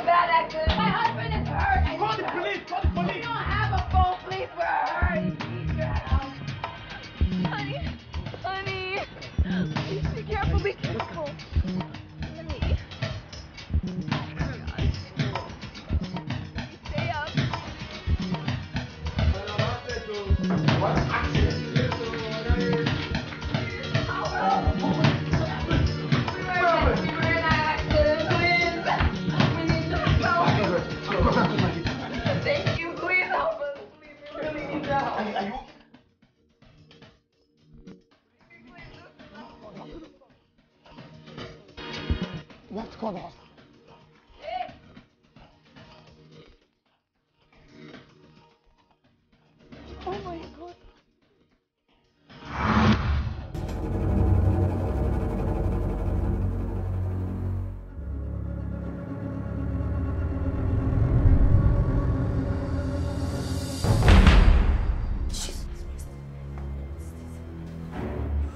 a bad accident. My husband is hurt. Call the police! Call the police! We don't have a phone, please. We're hurt. He needs your help. Honey. Please be careful. Be careful. Honey. Oh my gosh. Stay up. What accident? Thank you, please help us. Please, we really need your help. Are you? What's going on? Hey. Oh my God.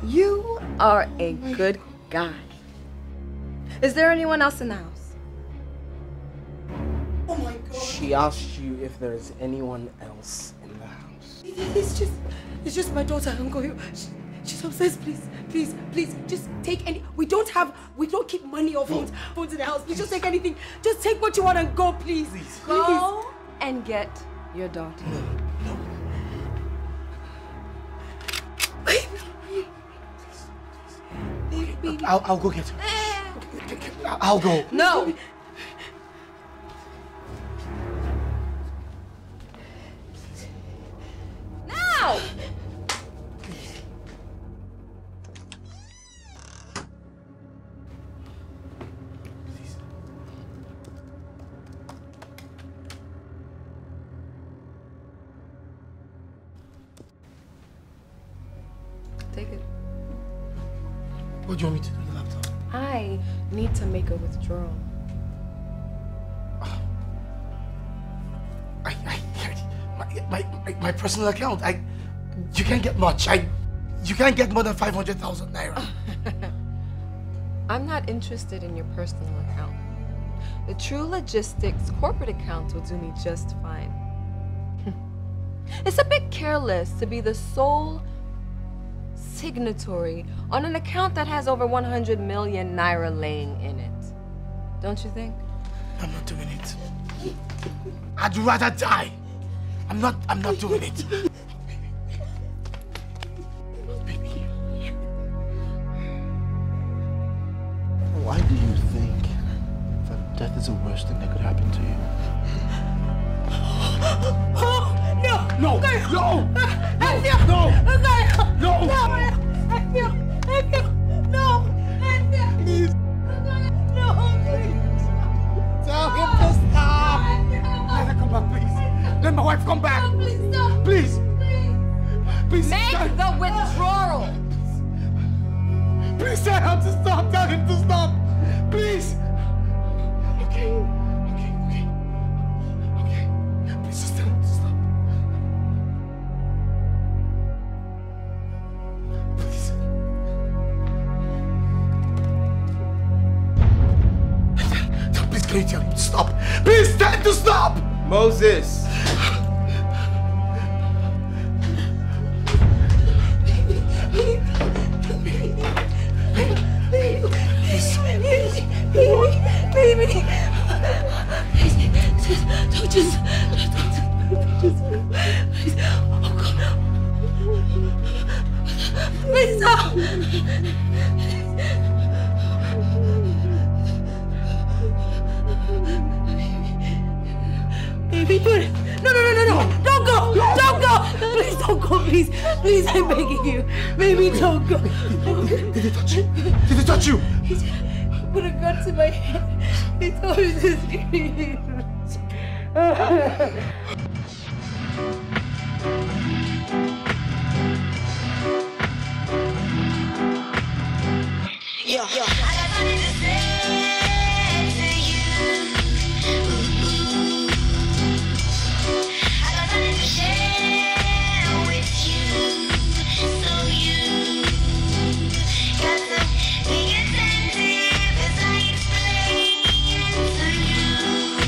You are a good guy. Is there anyone else in the house? Oh my God. She asked you if there is anyone else in the house. It's just my daughter. I'm going. She's upstairs. Please, just take any. We don't keep money or phones in the house. Please just take anything. Just take what you want and go, please. Go and get your daughter. No. Baby. I'll go get her. I'll go. No. Now. Take it. What do you want me to do with the laptop? I need to make a withdrawal. My personal account. You can't get much. You can't get more than 500,000 naira. I'm not interested in your personal account. The True Logistics corporate account will do me just fine. It's a bit careless to be the sole signatory on an account that has over 100 million naira laying in it. Don't you think? I'm not doing it. I'd rather die. I'm not doing it. Baby. Why do you think that death is the worst thing that could happen to you? No! Please. Tell him to stop! Let her come back, please. Let my wife come back. No, please stop. Please. Please. Make the withdrawal. Please tell him to stop. Tell him to stop. Please. Okay. Please just tell him to stop. Please. Please, can you tell him to stop? Please tell him to stop! Moses! Baby. Don't just. Please. Oh God. Please stop. Baby, do it. No. Don't go. Don't go. Please don't go. Please, I'm begging you. Baby, don't go. Did it touch you? Did it touch you? Put a gun to my head. He told me to scream. I got something to say to you. I got something to share with you. So you got to be attentive as I explain to you.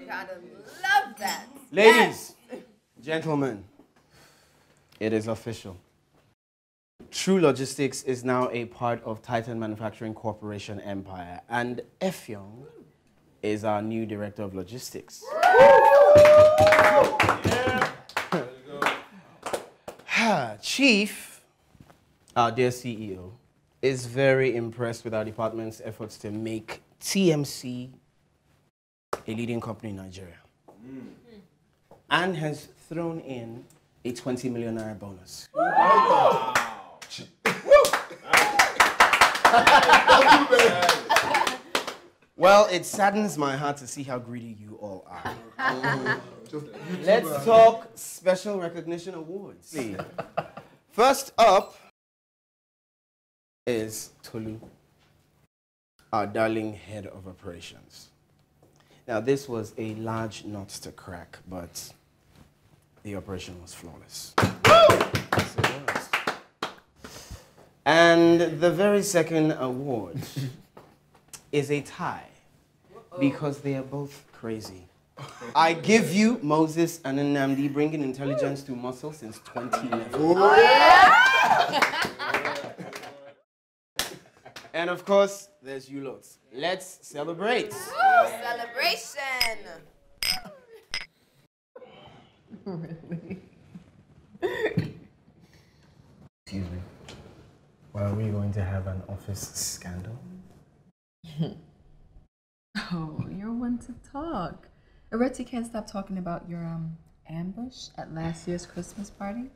Gotta love that. Ladies, gentlemen, it is official. True Logistics is now a part of Titan Manufacturing Corporation Empire, and Effiong is our new director of logistics. Chief, our dear CEO, is very impressed with our department's efforts to make TMC a leading company in Nigeria, and has thrown in a 20 million naira bonus. Well, it saddens my heart to see how greedy you all are. Let's talk special recognition awards. First up is Tolu, our darling head of operations. Now, this was a large nut to crack, but the operation was flawless. Yes, it was. And the very second award is a tie, because they are both crazy. I give you Moses and Nnamdi bringing intelligence to muscle since 2011. And of course, there's you lots. Let's celebrate. Woo, celebration. Really? Excuse me. Well, are we going to have an office scandal? Oh, you're one to talk. I bet you can't stop talking about your ambush at last year's Christmas party.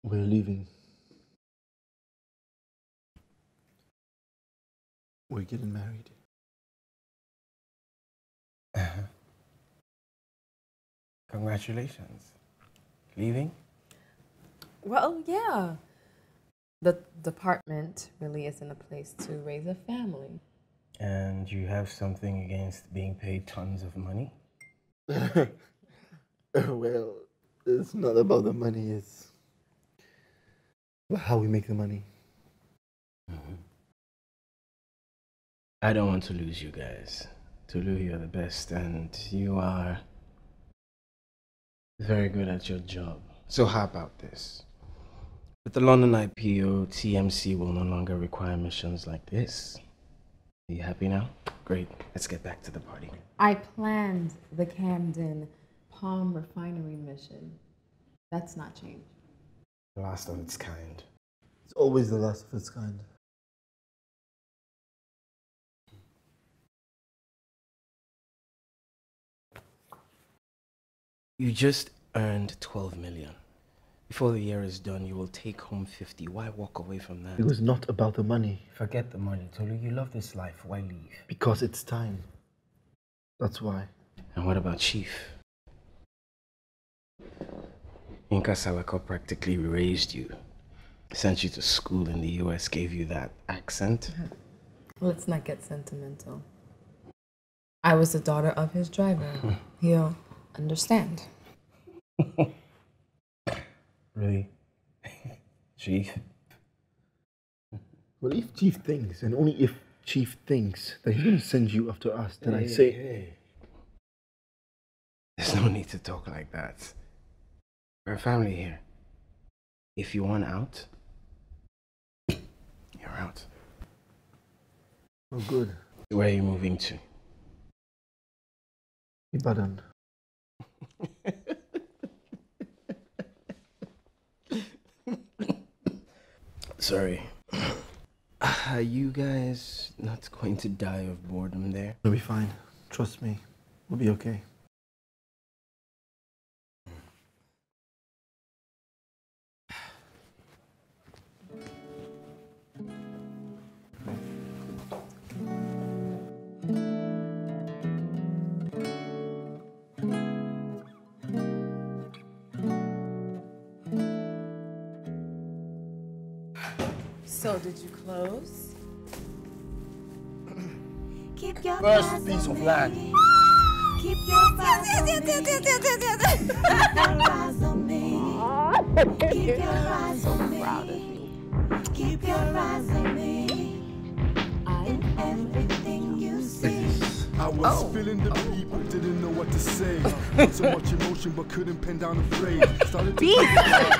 We're leaving. We're getting married. Congratulations. Leaving? Well, yeah. The department really isn't a place to raise a family. And you have something against being paid tons of money? Well, it's not about the money, it's about how we make the money. I don't want to lose you guys. Tolu, you're the best, and you are very good at your job. So how about this? With the London IPO, TMC will no longer require missions like this. Are you happy now? Great. Let's get back to the party. I planned the Camden Palm Refinery mission. That's not changed. The last of its kind. It's always the last of its kind. You just earned 12 million. Before the year is done, you will take home 50. Why walk away from that? It was not about the money. Forget the money, Tolu. You love this life. Why leave? Because it's time. That's why. And what about Chief? Inka Salako practically raised you. Sent you to school in the US, gave you that accent. Let's not get sentimental. I was the daughter of his driver. He'll understand. Really? Chief? Well, if Chief thinks, and only if Chief thinks that he's going to send you after us, then I say... Hey. There's no need to talk like that. We're a family here. If you want out, you're out. Oh, good. Where are you moving to? Ibadan. Sorry. Are you guys not going to die of boredom there? We'll be fine. Trust me. We'll be okay. So, did you close? First piece of land. Keep your eyes on me. Keep your eyes on me. Proud of you. Keep your eyes on me. In everything you say. I was feeling the beat, but didn't know what to say. Felt so much emotion, but couldn't pen down a phrase. Started to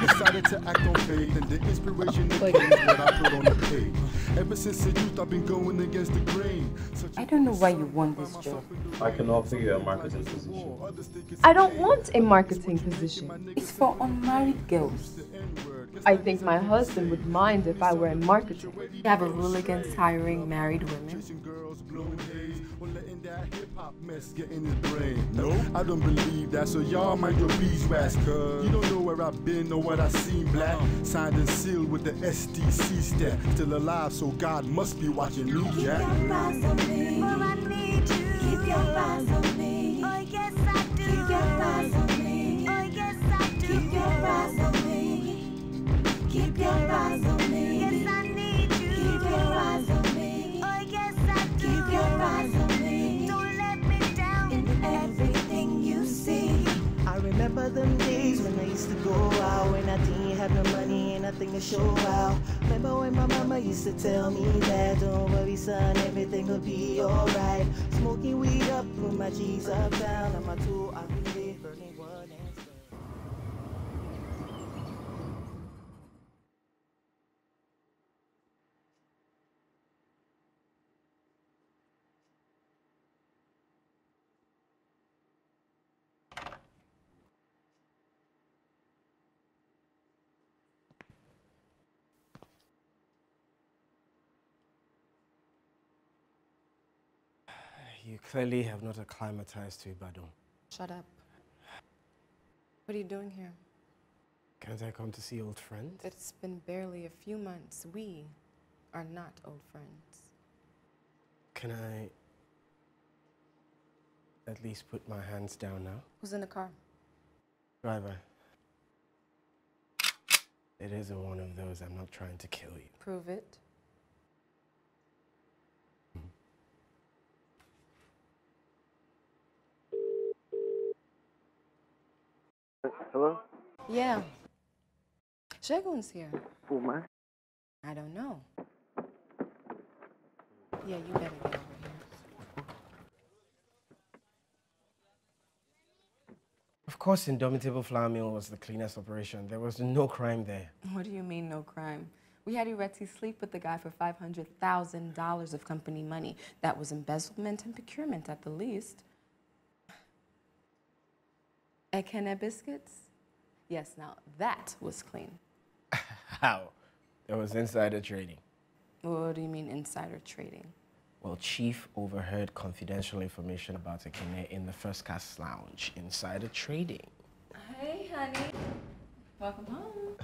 decided to act on faith, and the inspiration that came is what I put on the page. Ever since the youth, I've been going against the grain. I don't know why you want this job. I can offer you a marketing position. I don't want a marketing position. It's for unmarried girls. I think my husband would mind if I were in marketing. You have a rule against hiring married women? No, I don't believe that, so y'all mind your beeswax, cuz you don't know where I've been or what I seen. Black, signed and sealed with the STC stamp. Still alive, so God must be watching me, Jack. Keep your eyes on me. Oh, I need you. Keep your eyes on me. Oh, yes, I do. Keep your eyes on me. Oh, yes, I do. Keep your eyes on me. Keep your eyes on me. Yes, I need you. Keep your eyes on me. Oh, yes, I do. Keep your eyes on me. Don't let me down in everything you see. I remember them days when I used to go out, when I didn't have no money and nothing to show out. Remember when my mama used to tell me that, don't worry son, everything will be alright. Smoking weed up, put my G's up down, on my tool, I really burning wood and stuff. You clearly have not acclimatized to Ibadan. Shut up. What are you doing here? Can't I come to see old friends? It's been barely a few months. We are not old friends. Can I at least put my hands down now? Who's in the car? Driver. It isn't one of those. I'm not trying to kill you. Prove it. Hello? Yeah. Shegun's here. Who am I? I don't know. Yeah, you better get over here. Of course, Indomitable Flour Mill was the cleanest operation. There was no crime there. What do you mean, no crime? We had Ireti sleep with the guy for $500,000 of company money. That was embezzlement and procurement at the least. Ekene biscuits? Yes, now that was clean. How? There was insider trading. What do you mean insider trading? Well, Chief overheard confidential information about Ekene in the first class lounge. Insider trading. Hey, honey. Welcome home.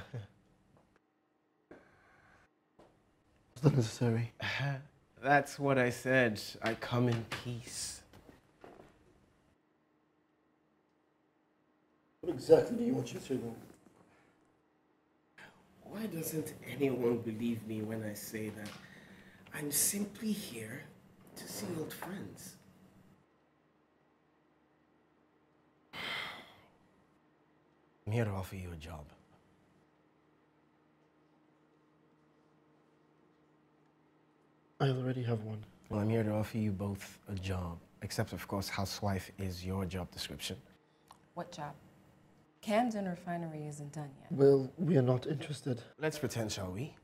It's not necessary. That's what I said. I come in peace. What exactly do you want you to do? Why doesn't anyone believe me when I say that I'm simply here to see old friends? I'm here to offer you a job. I already have one. Well, I'm here to offer you both a job, except of course housewife is your job description. What job? Camden Refinery isn't done yet. Well, we are not interested. Let's pretend, shall we?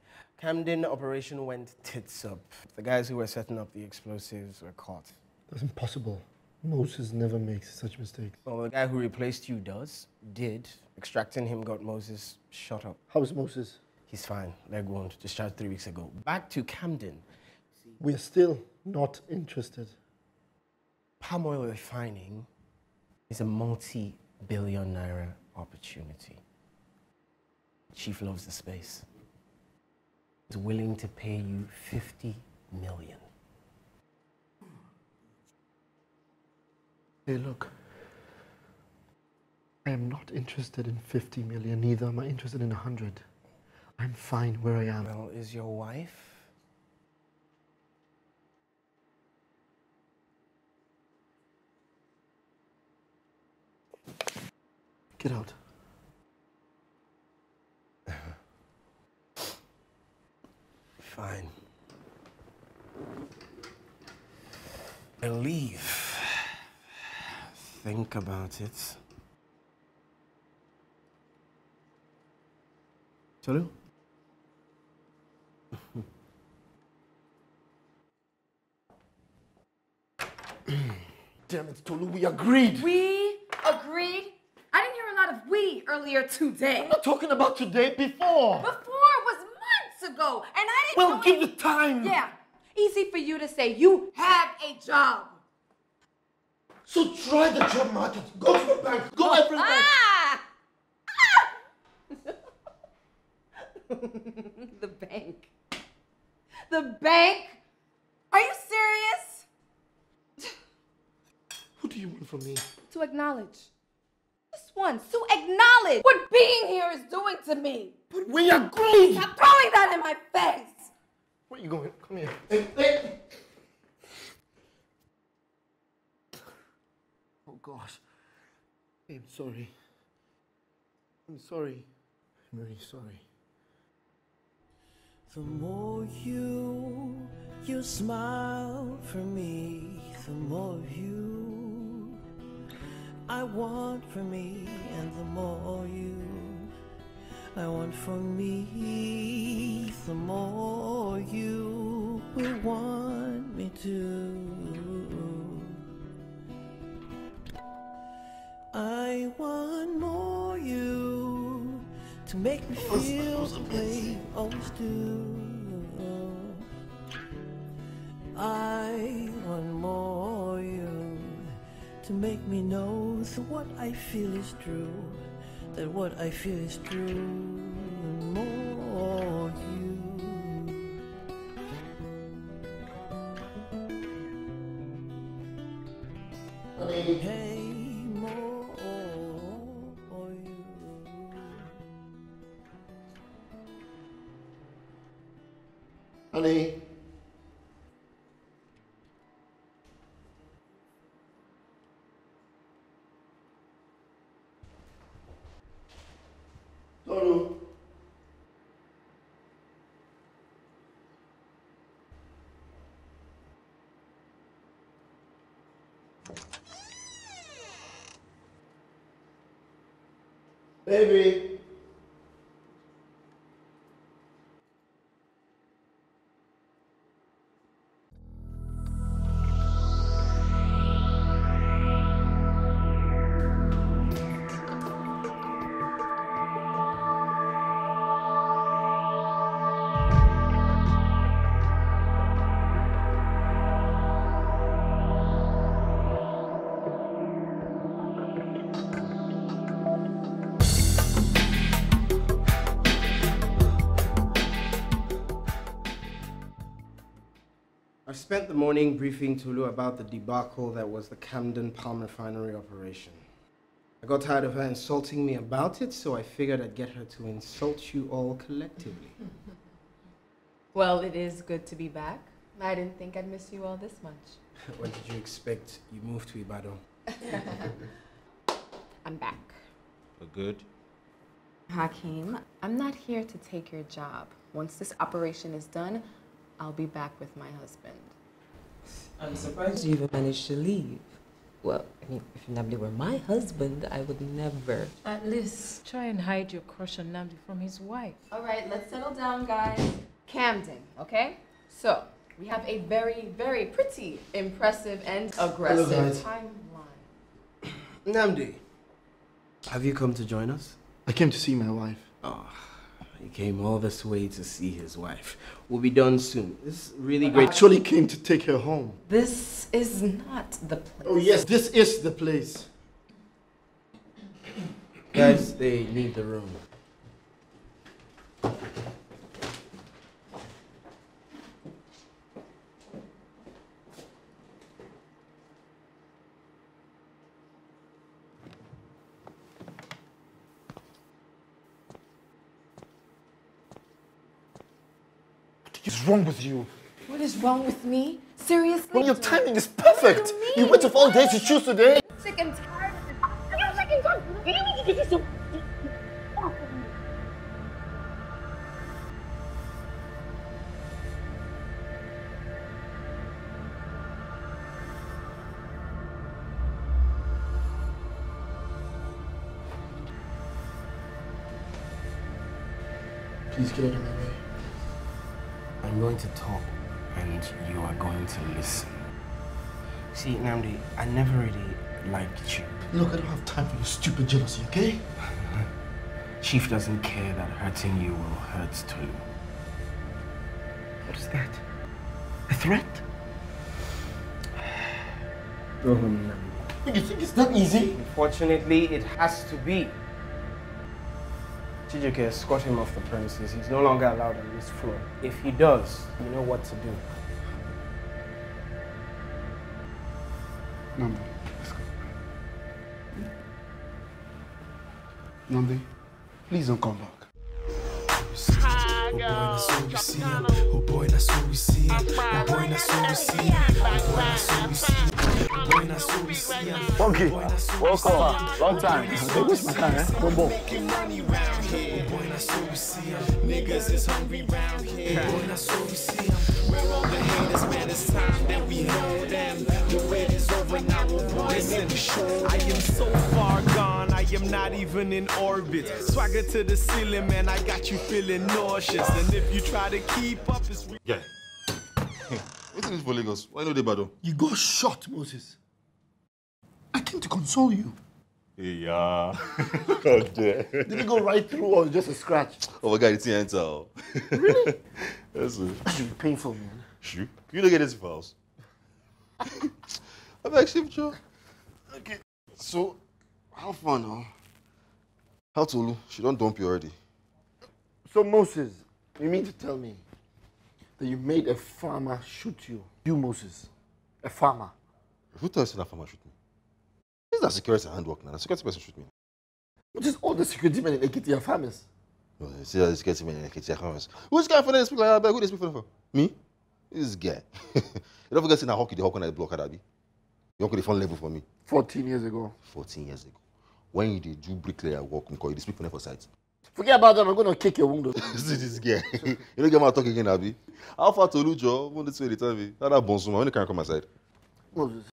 Camden operation went tits up. The guys who were setting up the explosives were caught. That's impossible. Moses never makes such mistakes. Well, the guy who replaced you did. Extracting him got Moses shot up. How is Moses? He's fine. Leg wound. Discharged 3 weeks ago. Back to Camden. We are still not interested. Palm oil refining is a multi-billion naira opportunity. Chief loves the space. He's willing to pay you 50 million. Hey, look. I am not interested in 50 million, neither am I interested in 100. I'm fine where I am. Well, is your wife? Get out. Fine. I'll leave. Think about it. Tolu? Damn it, Tolu, we agreed. We agreed? I didn't hear a lot of we earlier today. I'm not talking about today, before. Before was months ago, and I didn't Well, know give the time. Yeah, easy for you to say you have a job. So try the job market. Go to the bank. Go every bank. The bank. The bank? Are you serious? What do you want from me? To acknowledge. Just once, to acknowledge what being here is doing to me. But we agreed. Stop throwing that in my face. Where are you going? Come here. Hey. Oh gosh. Hey, I'm sorry. I'm sorry. I'm really sorry. The more you smile for me, the more of you I want for me, and the more you I want for me, the more you will want me to. I want more you to make me feel the way you always do. I want more you to make me know that what I feel is true, that what I feel is true. More you. Hey, more you. Honey. Tolu. Baby. I spent the morning briefing Tolu about the debacle that was the Camden Palm Refinery operation. I got tired of her insulting me about it, so I figured I'd get her to insult you all collectively. Well, it is good to be back. I didn't think I'd miss you all this much. When did you expect you moved to Ibadan? I'm back. For good? Hakeem, I'm not here to take your job. Once this operation is done, I'll be back with my husband. I'm surprised you even managed to leave. Well, I mean, if Namdi were my husband, I would never. At least try and hide your crush on Namdi from his wife. All right, let's settle down, guys. Camden, okay? So, we have a very, very pretty, impressive, and aggressive timeline. Namdi, have you come to join us? I came to see my wife. Oh, he came all this way to see his wife. We'll be done soon. This is really great. I actually came to take her home. This is not the place. Oh yes, this is the place. Guys, they need the room. What is wrong with you? What is wrong with me? Seriously? Well, your timing is perfect. You waited for all day to choose today. Sick and tired of this. I'm sick and tired Please get out of my way. I'm going to talk, and you are going to listen. See, Namdi, I never really liked you. Look, I don't have time for your stupid jealousy, okay? Chief doesn't care that hurting you will hurt Tolu. What is that? A threat? Go home, Namdi. You think it's that easy? Unfortunately, it has to be. Jide, escort him off the premises. He's no longer allowed on this floor. If he does, you know what to do. Namdi, let's go. Namdi, please don't come back. Oh boy, that's what we see. Oh boy, that's what we see. Oh boy, that's what we see. Oh boy, that's what we see. Oh boy, that's what we see. Funky, welcome. Long time. They wish my car, eh? Go ball. Niggas is hungry round here. Oh boy, that's what we see. We're all the haters, man. It's time that we know them. The wait is over now. Listen, I am so far gone. I am not even in orbit. Swagger to the ceiling, man. I got you feeling nauseous. And if you try to keep up, it's yeah. What's in this for Lagos? Why no they bad? You got shot, Moses. I came to console you. Yeah. God damn. Did it go right through or just a scratch? Oh my God, it's the enter. Really? That's it. That should be painful, man. Shoot. You don't get this files. I'm actually sure. Okay. So, how far now? How Tolu? She don't dump you already. So, Moses, you mean to tell me that you made a farmer shoot you? You, Moses. A farmer. Who tells you that farmer shoot me? This is that security handwork now. The security person shoot me. But just all the security men in Ekiti are farmers. No, see the security men in Ekiti are farmers. Who's guy for them speak like that? Who they speak for them for? Me? This guy. You don't forget seeing a hockey, the hockey on the block, Adabi. You don't the fun level for me. 14 years ago. 14 years ago. When you did do bricklayer work, you speak for them for sight. Forget about that, I'm going to kick your window. See this guy. You don't get my talk again, Abi. How far to Lujo? Won't this way the time? Not that bonsuma. When you can't come aside. Moses.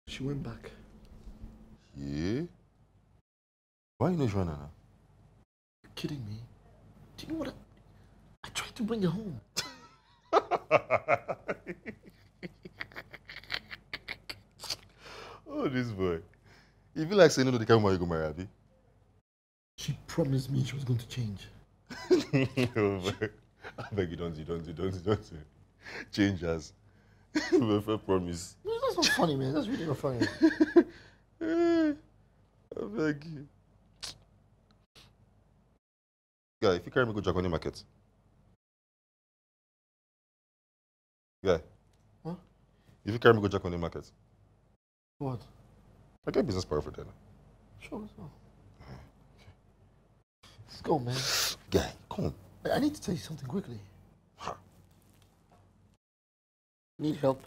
She went back. Yeah? Why you not joining her now? You're kidding me? Do you know what I tried to bring her home. Oh, this boy. You feel like saying no to the camera you go marry, Abi? She promised me she was going to change. Oh, I beg you, don't. Change us. I promise. No, that's not funny, man. That's really not funny. I beg you. Guy, if you carry me go Jack on the market. Guy. What? If you carry me go Jack on the market. What? I get business power for that. Sure, let's go. Let's go, man. Guy, come on. I need to tell you something quickly. Need help?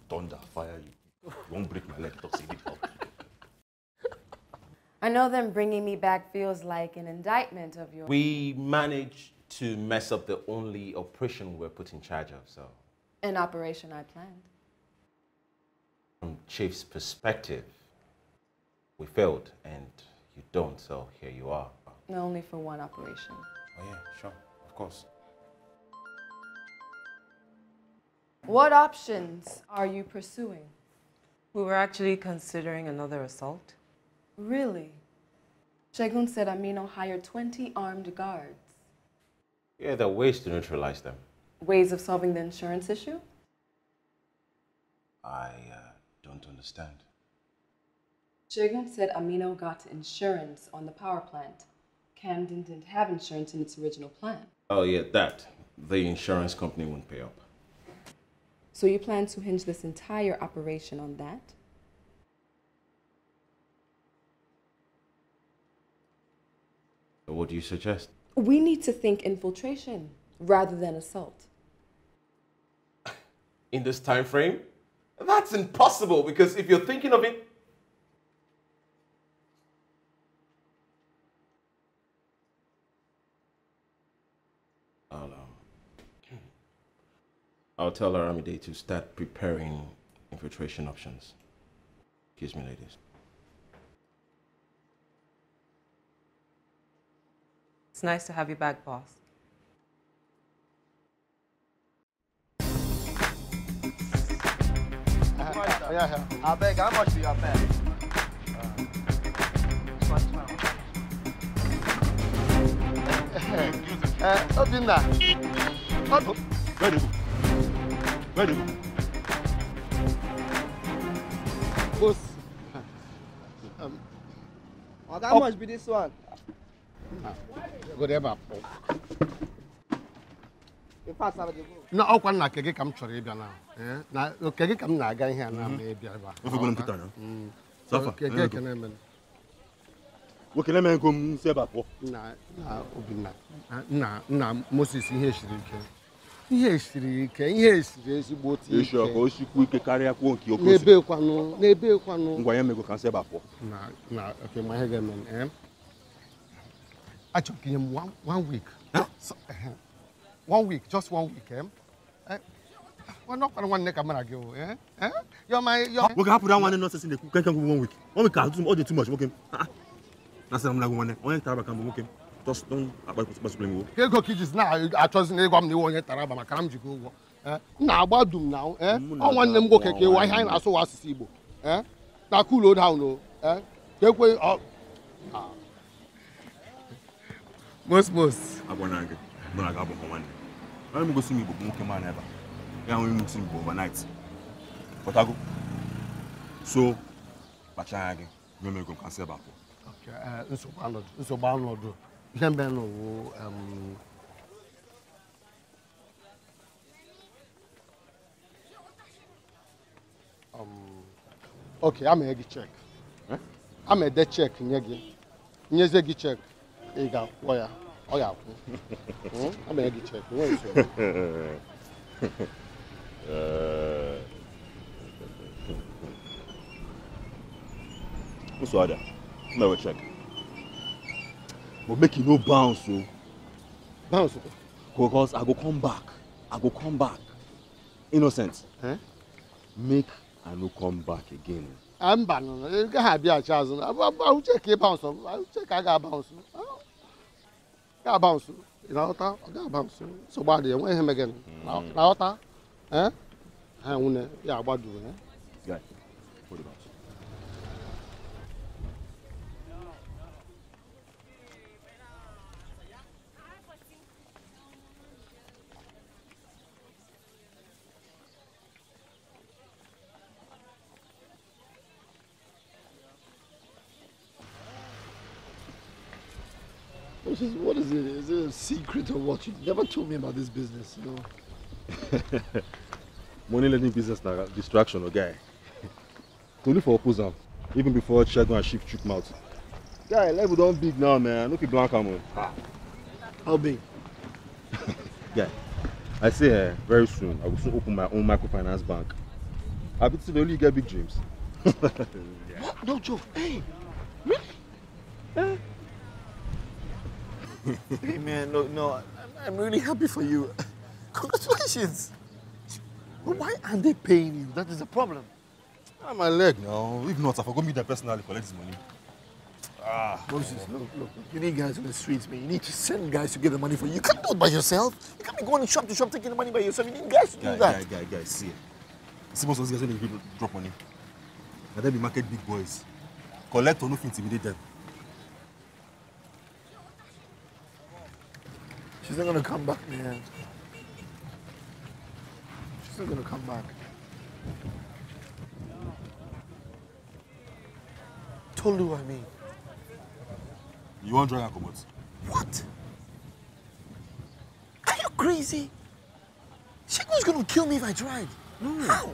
Thunder, fire you. Won't break my leg. Talk, say need help. I know them bringing me back feels like an indictment of your... We managed to mess up the only operation we were put in charge of, so... An operation I planned. From Chief's perspective, we failed, and you don't, so here you are. Only for one operation. Oh yeah, sure, of course. What options are you pursuing? We were actually considering another assault. Really? Shegun said Amino hired 20 armed guards. Yeah, there are ways to neutralize them. Ways of solving the insurance issue? I don't understand. Shegun said Amino got insurance on the power plant. Camden didn't have insurance in its original plan. Oh yeah, that. The insurance company won't pay up. So you plan to hinge this entire operation on that? What do you suggest? We need to think infiltration rather than assault. In this time frame? That's impossible because if you're thinking of it... I'll tell Aramide to start preparing infiltration options. Excuse me, ladies. It's nice to have you back, boss. I beg, how much do you pay? Obinna. Ready. Boss. How much be this one? Go there, Papa. In fact, I will go. No, I want to get come to Arabia now. Now, okay, come now, guy here now, maybe. If we're going to put on, suffer. Okay, can I man? What can I man come say about? Nah, Obinna. Nah, Moses here, Yes, yes, both. You sure go she quick carry a quonk your nebe kwano. Ngwa me go can say about. Nah, okay, my head man, I took him 1 week. Huh? So, 1 week, just 1 week, We're not going to one neck I'm gonna go, You're my we can put that one in nonsense in the can go 1 week. 1 week can all the too much working. That's I'm not going to can working. Just don't about blame you. Go kids now. I trust in the one yet. Taraba, Makam Jigo. Now about them now. I want them go keke. Why hang as so as Sibo? Now cool down, no. Take way up. Most. I want to get. No, I got one. I'm going to see me, but won't come on ever. Yeah, we will see me overnight. But I go. So, but I again. We may go cancel about. Okay. So bad. Okay, I'm a check. I'm a dead check. Nyege check. Ega, waya. Oh yeah. I'm a check. What's the other? No check. But make you no bounce, so. Bounce? Because I go come back. Innocent. Make I no come back again. I'm banning. You can't be a child. I will check your bounce. I will check I got bounce. Got bounce. You know what? I got bounce. So bad. You want him again? Now what? I want yeah, what do you? Guy, what about? What is it? Is it a secret or what? You never told me about this business, you know. Money lending business now, distraction, okay? Only for opposite. Even before Shagun and Shift Chook mouth. Guy, level don't big now, man. Look at blank ammo. How big? Yeah. I say very soon I will soon open my own microfinance bank. I bet they only get big dreams. What? No joke. Hey, really? Hey man, no, I'm really happy for you. Congratulations. But why aren't they paying you? That is the problem. I'm my leg now. If not, I forgot me that personally collect this money. Moses, look, you need guys on the streets, man. You need to send guys to get the money for you. You can't do it by yourself. You can't be going shop to shop taking the money by yourself. You need guys to do that. Guys, see. See most of those guys when they drop money. And then we market big boys. Collect or no intimidate them. She's not gonna come back, man. She's not gonna come back. Told you what I mean. You want drug and commot? What? Are you crazy? Shegun's gonna kill me if I tried. No. How?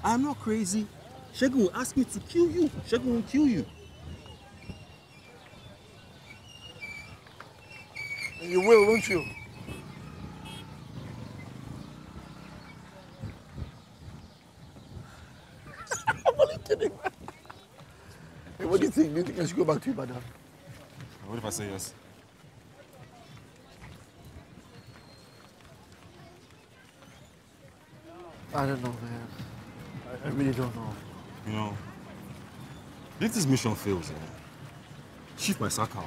I'm not crazy. Shegun will ask me to kill you. Shegun will kill you. You will, won't you? kidding, man. Hey, what do you think? Do you think I should go back to Ibadan? What if I say yes? I don't know, man. I really don't know. You know, if this mission fails, Chief might sack her.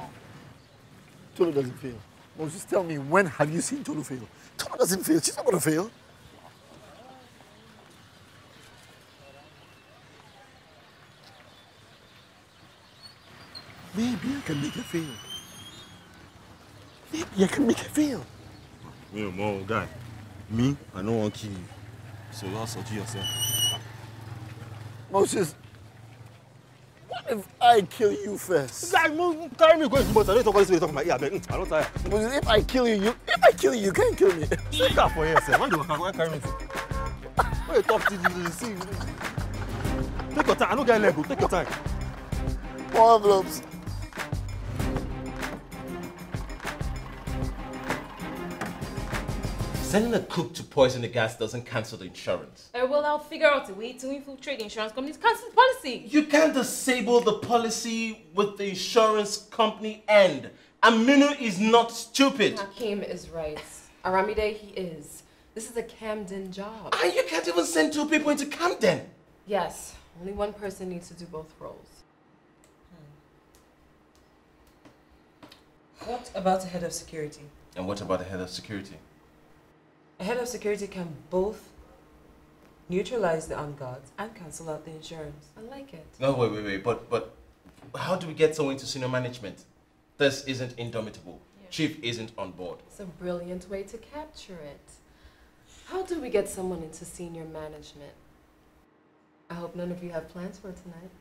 Tolu doesn't fail. Moses, tell me, when have you seen Tolu fail? Tolu doesn't fail. She's not going to fail. Maybe I can make her fail. Maybe I can make her fail. Me, more guy. Me, I don't want to kill you. So you also kill yourself. Moses, what if I kill you first? Guy, carry me going to but I don't talk about this way talk about I don't tire. Moses, if I kill you, you can't kill me. Take that for yourself. When do I carry me to? When you talk to you, see. Take your time. I don't get level. Take your time. 4 envelopes. Sending a cook to poison the gas doesn't cancel the insurance. Well, I'll figure out a way to infiltrate the insurance company's cancel policy. You can't disable the policy with the insurance company end. Aminu is not stupid. Hakim is right. Aramide, he is. This is a Camden job. And you can't even send 2 people into Camden. Yes, only one person needs to do both roles. What about the head of security? And what about the head of security? A head of security can both neutralize the armed guards and cancel out the insurance. I like it. No, wait. But how do we get someone into senior management? This isn't indomitable. Yeah. Chief isn't on board. It's a brilliant way to capture it. How do we get someone into senior management? I hope none of you have plans for tonight.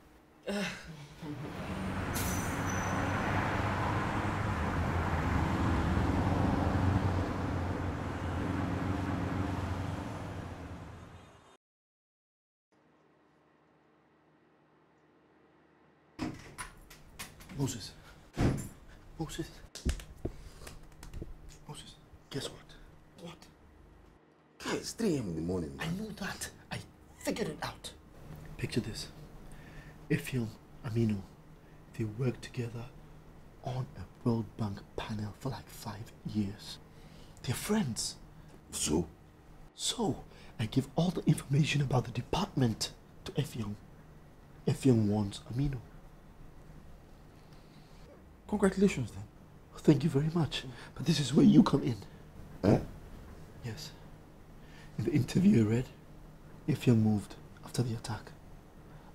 Moses, guess what? What? Guys, it's 3 a.m. in the morning. I know that. I figured it out. Picture this. Ifyong, Aminu, they worked together on a World Bank panel for like 5 years. They're friends. So? So, I give all the information about the department to Ifyong. Ifyong warns Aminu. Congratulations then. Thank you very much. But this is where you come in. Huh? Yes. In the interview I read, Ifyong moved after the attack.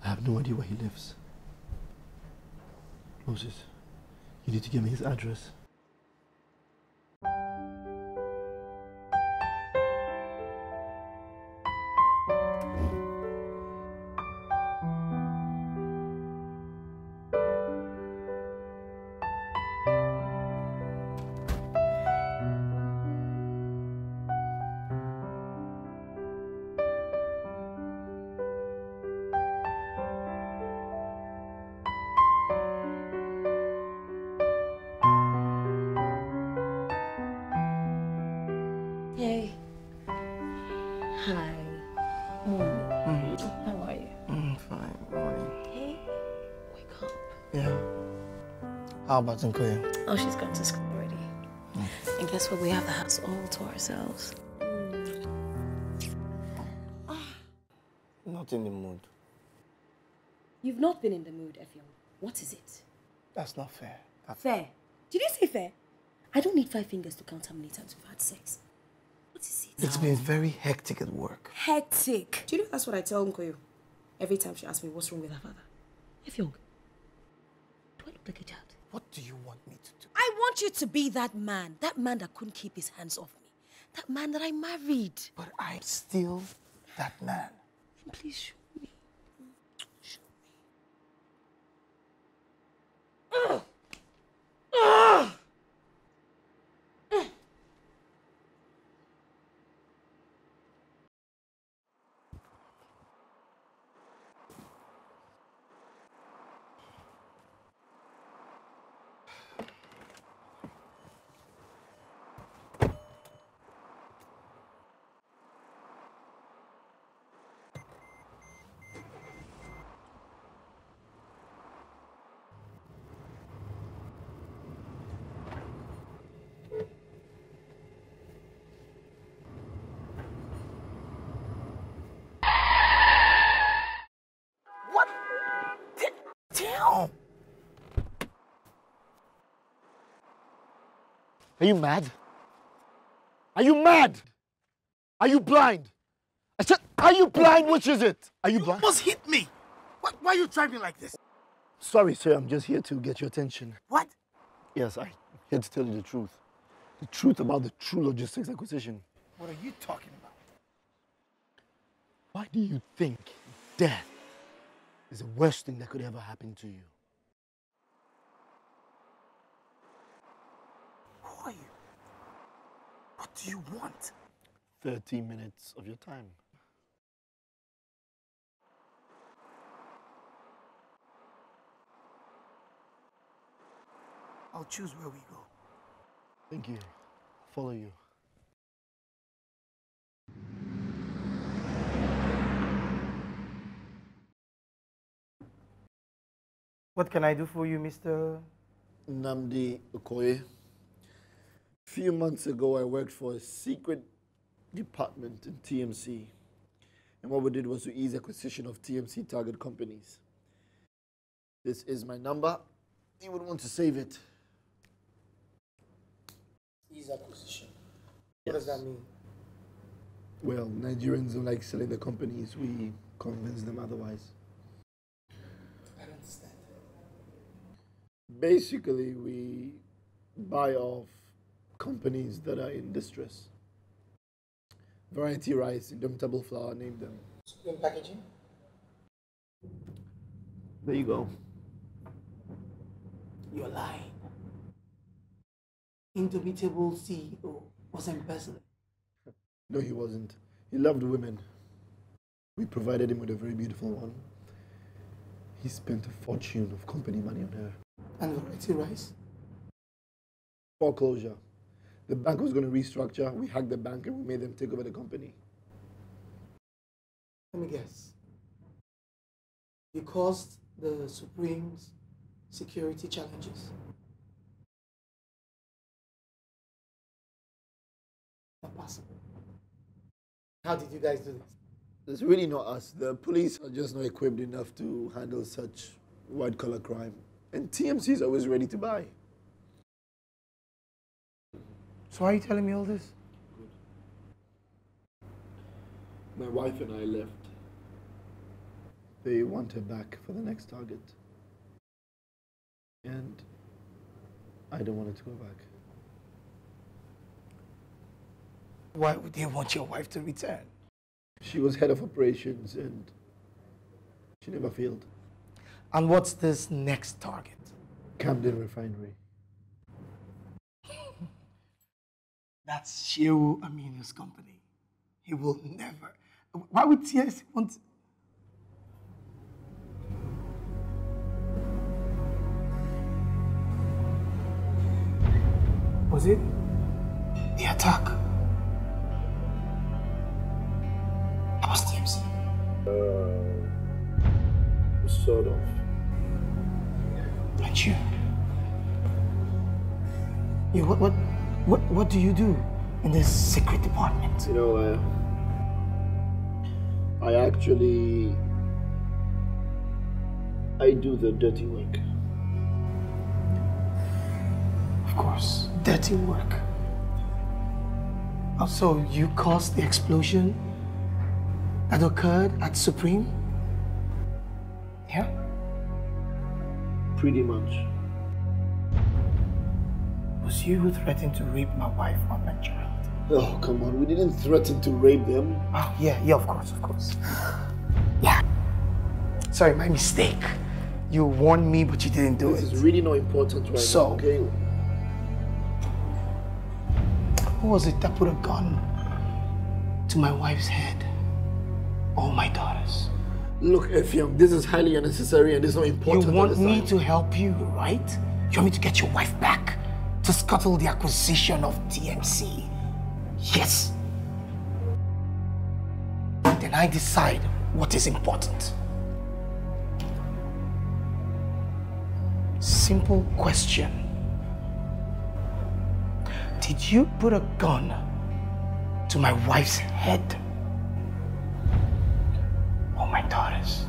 I have no idea where he lives. Moses, you need to give me his address. Hey. Hi. How are you? Fine, morning. Hey. Wake up. Yeah. How about Nkoya? Oh, she's gone to school already. And guess what? We have the house all to ourselves. Not in the mood. You've not been in the mood, Effiong. What is it? That's not fair. Fair? Did you say fair? I don't need 5 fingers to count how many times we've had sex. What is it? It's been very hectic at work. Hectic. Do you know that's what I tell Nkoyo every time she asks me what's wrong with her father? Effiong, do I look like a child? What do you want me to do? I want you to be that man that couldn't keep his hands off me. That man that I married. But I'm still that man. Then please show me. Show me. Ugh. Ugh. Are you mad? Are you mad? Are you blind? I said, are you blind? Which is it? Are you blind? You almost hit me. Why are you driving like this? Sorry, sir. I'm just here to get your attention. What? Yes, I'm here to tell you the truth. The truth about the True Logistics acquisition. What are you talking about? Why do you think death is the worst thing that could ever happen to you? Who are you? What do you want? 30 minutes of your time. I'll choose where we go. Thank you. Follow you. What can I do for you, Mr. Nnamdi Okoye? A few months ago, I worked for a secret department in TMC. And what we did was to ease acquisition of TMC target companies. This is my number. You would want to save it. Ease acquisition. What does that mean? Well, Nigerians don't like selling the companies. We convince them otherwise. I don't understand. Basically, we buy off companies that are in distress. Variety Rice, Indomitable Flour, name them. Supreme Packaging? There you go. You're lying. Indomitable CEO was embezzling. No, he wasn't. He loved women. We provided him with a very beautiful one. He spent a fortune of company money on her. And Variety Rice? Foreclosure. The bank was going to restructure. We hacked the bank and we made them take over the company. Let me guess. You caused the Supreme's security challenges. Not possible. How did you guys do this? It's really not us. The police are just not equipped enough to handle such white-collar crime. And TMC is always ready to buy. So why are you telling me all this? My wife and I left. They want her back for the next target. And I don't want her to go back. Why would they want your wife to return? She was head of operations and she never failed. And what's this next target? Camden Refinery. That's Shehu Aminu's company. He will never. Why would TS want? Was it the attack? That was TMC. Sort of. And you? What do you do in this secret department? You know, I do the dirty work. Of course, dirty work. Oh, so you caused the explosion that occurred at Supreme? Yeah? Pretty much. It was you who threatened to rape my wife and my child. Oh, come on. We didn't threaten to rape them. Oh, yeah, of course. Yeah. Sorry, my mistake. You warned me, but you didn't do it. This is really not important right now, okay? Who was it that put a gun to my wife's head? All my daughters. Look, Efiam, this is highly unnecessary and it's not important. You want me to help you, right? You want me to get your wife back? To scuttle the acquisition of TMC? Yes. Then I decide what is important. Simple question. Did you put a gun to my wife's head? Or my daughters?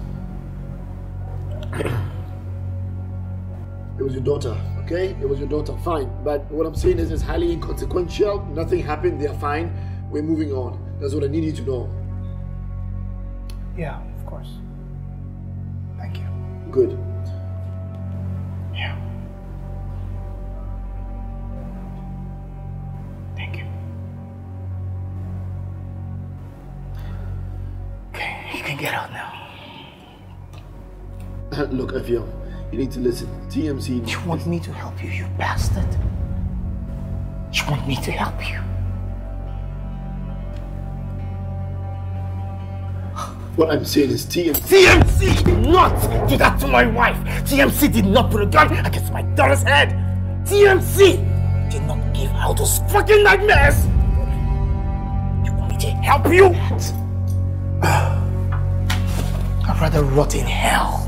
It was was your daughter, okay? It was your daughter, fine. But what I'm saying is it's highly inconsequential. Nothing happened, they're fine. We're moving on. That's what I need you to know. Yeah, of course. Thank you. Good. Yeah. Thank you. Okay, you can get out now. Look, Efia, you need to listen. TMC... You want me to help you, you bastard? You want me to help you? What I'm saying is TMC... TMC did not do that to my wife! TMC did not put a gun against my daughter's head! TMC did not give her those fucking nightmares! You want me to help you? I'd rather rot in hell.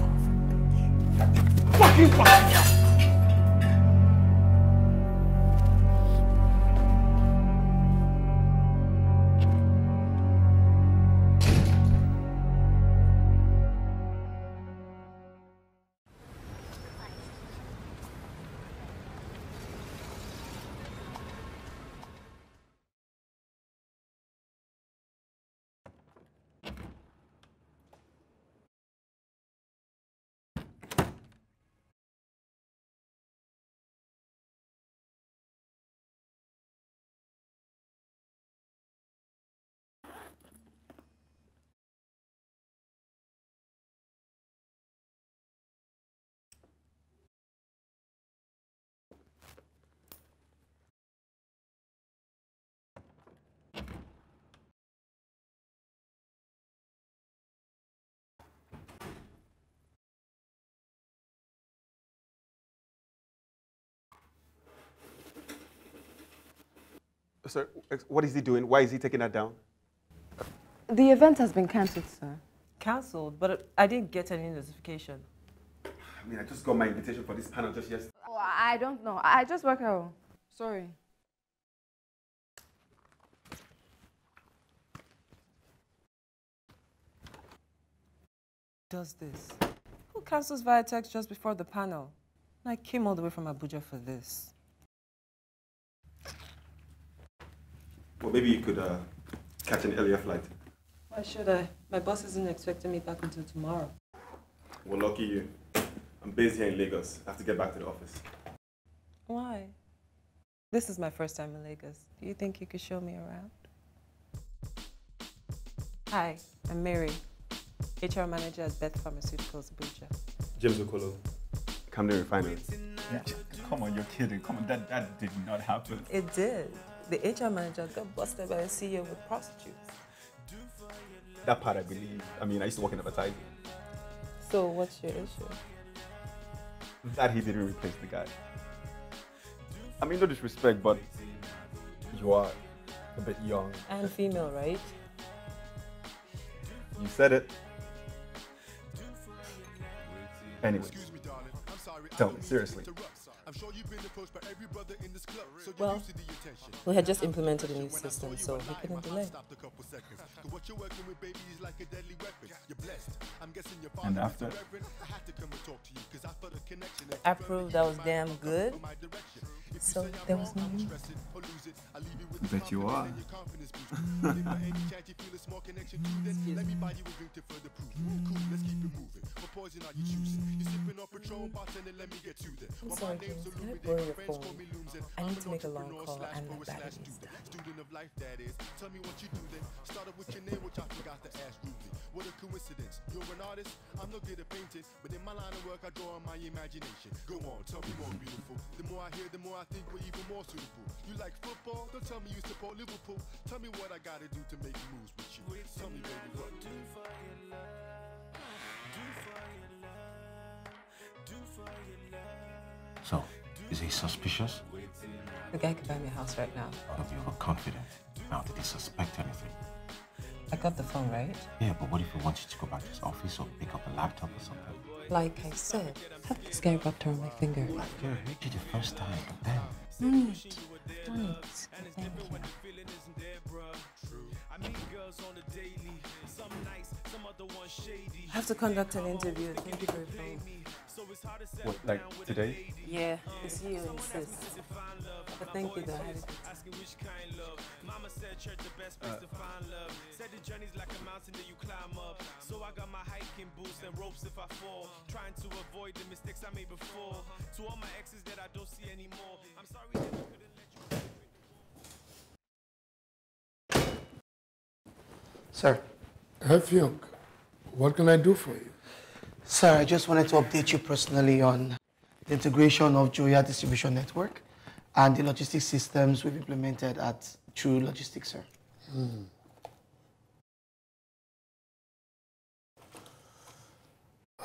Fucking hell! Sir, what is he doing? Why is he taking that down? The event has been cancelled, sir. Cancelled? But I didn't get any notification. I mean, I just got my invitation for this panel just yesterday. Oh, I don't know. I just work out. Sorry. Does this? Who cancels via text just before the panel? I came all the way from Abuja for this. Well, maybe you could catch an earlier flight. Why should I? My boss isn't expecting me back until tomorrow. Well, lucky you. I'm based here in Lagos. I have to get back to the office. Why? This is my first time in Lagos. Do you think you could show me around? Hi, I'm Mary, HR manager at Beth Pharmaceuticals, Abuja. James Okolo, Camden Refinery. Yeah, come on, you're kidding. Come on, that did not happen. It did. The HR manager got busted by a CEO with prostitutes. That part I believe. I mean, I used to work in advertising. So what's your issue? That he didn't replace the guy. I mean, no disrespect, but you are a bit young. And female, right? You said it. Anyways, tell me, seriously. Well, we had just implemented a new system, so we couldn't delay. And after? I proved I was damn good, so there was no need. Bet you are. I'm sorry, James. Can I borrow your phone? I need to make a long call and my battery needs to die. What a coincidence. You're an artist, I'm no good at painting, but in my line of work I draw on my imagination. Go on, tell me more beautiful. The more I hear, the more I think we're even more suitable. You like football? Don't tell me you support Liverpool. Tell me what I gotta do to make moves with you. Tell me, baby, what do for your love? Do for your love? Do for your love? So, is he suspicious? The guy could buy me a house right now. But you were confident. Now, did he suspect anything? I got the phone, right? Yeah, but what if he wants you to go back to his office or pick up a laptop or something? Like I said, have this guy rubbed around my finger. Yeah, I heard you the first time, but then... No need. No need. Thank you. I have to conduct an interview. Thank you for your phone. What, like today? Yeah, it's you and sis. But thank you though. I had a good Mama said church the best place to find love. Said the journey's like a mountain that you climb up. So I got my hiking boots and ropes if I fall. Trying to avoid the mistakes I made before. To all my exes that I don't see anymore. I'm sorry that I couldn't let you. Sir. Young, what can I do for you? Sir, I just wanted to update you personally on the integration of Joya distribution network and the logistics systems we've implemented at True Logistics, sir.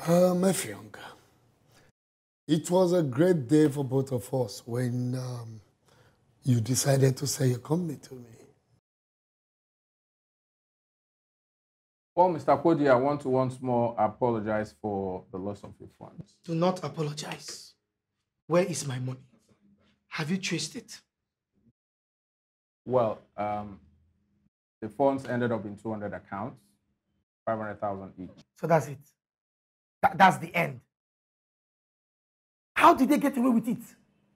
Young, it was a great day for both of us when you decided to sell your company to me. Well, Mr. Kodi, I want to once more apologize for the loss of your funds. Do not apologize. Where is my money? Have you traced it? Well, the funds ended up in 200 accounts, 500,000 each. So that's it. That's the end. How did they get away with it?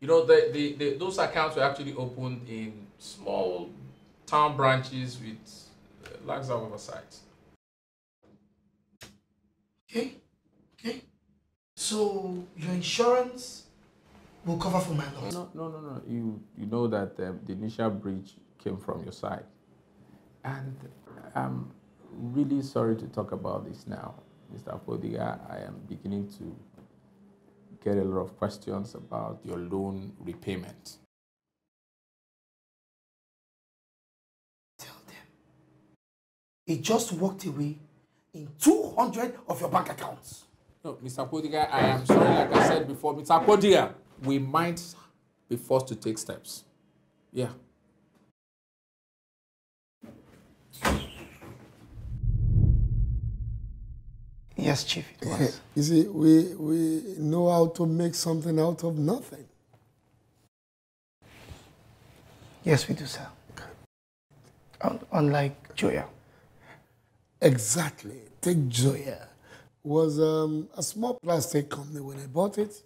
You know, those accounts were actually opened in small town branches with lax oversight. Okay. So your insurance will cover for my loss. No. You know that the initial breach came from your side. And I'm really sorry to talk about this now, Mr. Podiga. I am beginning to get a lot of questions about your loan repayment. Tell them. He just walked away in 200 of your bank accounts. No, Mr. Podiga, I am sorry, like I said before, Mr. Podiga, we might be forced to take steps. Yeah. Yes, Chief, it was. You see, we know how to make something out of nothing. Yes, we do, sir. Unlike Joya. Exactly. Take Joya. Was a small plastic company when I bought it,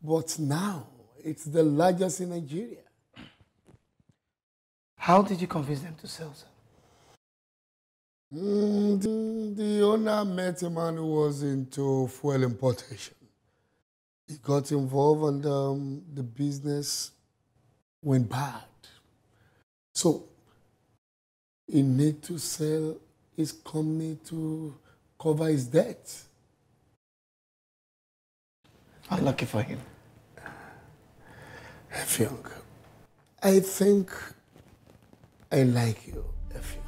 but now it's the largest in Nigeria. How did you convince them to sell, sir? The owner met a man who was into fuel importation. He got involved and the business went bad. So he need to sell his company to cover his debt. Unlucky for him. Effiong, I think I like you, Effiong.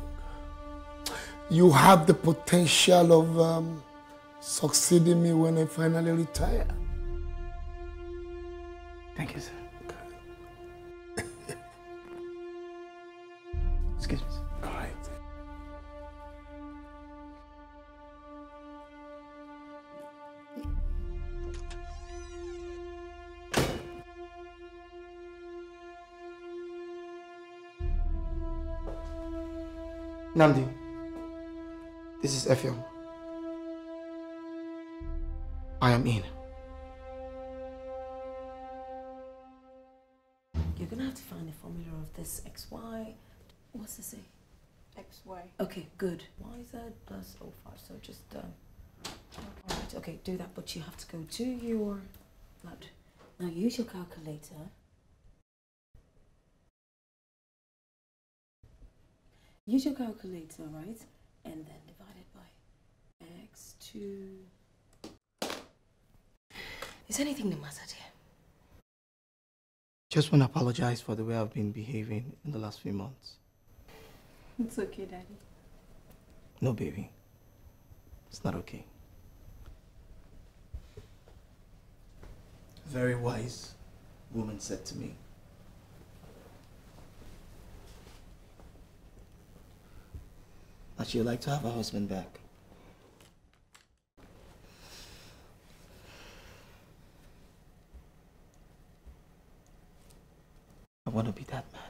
You have the potential of succeeding me when I finally retire. Thank you, sir. Excuse me, sir. All right. Namdi, this is Effiong. I am in. You're gonna have to find the formula of this XY. What's this say? XY. Okay, good. YZ plus 05. So just alright, okay, do that, but you have to go to your blood. Now use your calculator. Use your calculator, right? And then divide it by x2. Is anything the matter, dear? Just want to apologize for the way I've been behaving in the last few months. It's okay, Daddy. No, baby. It's not okay. A very wise woman said to me, that she'd like to have her husband back. I want to be that man.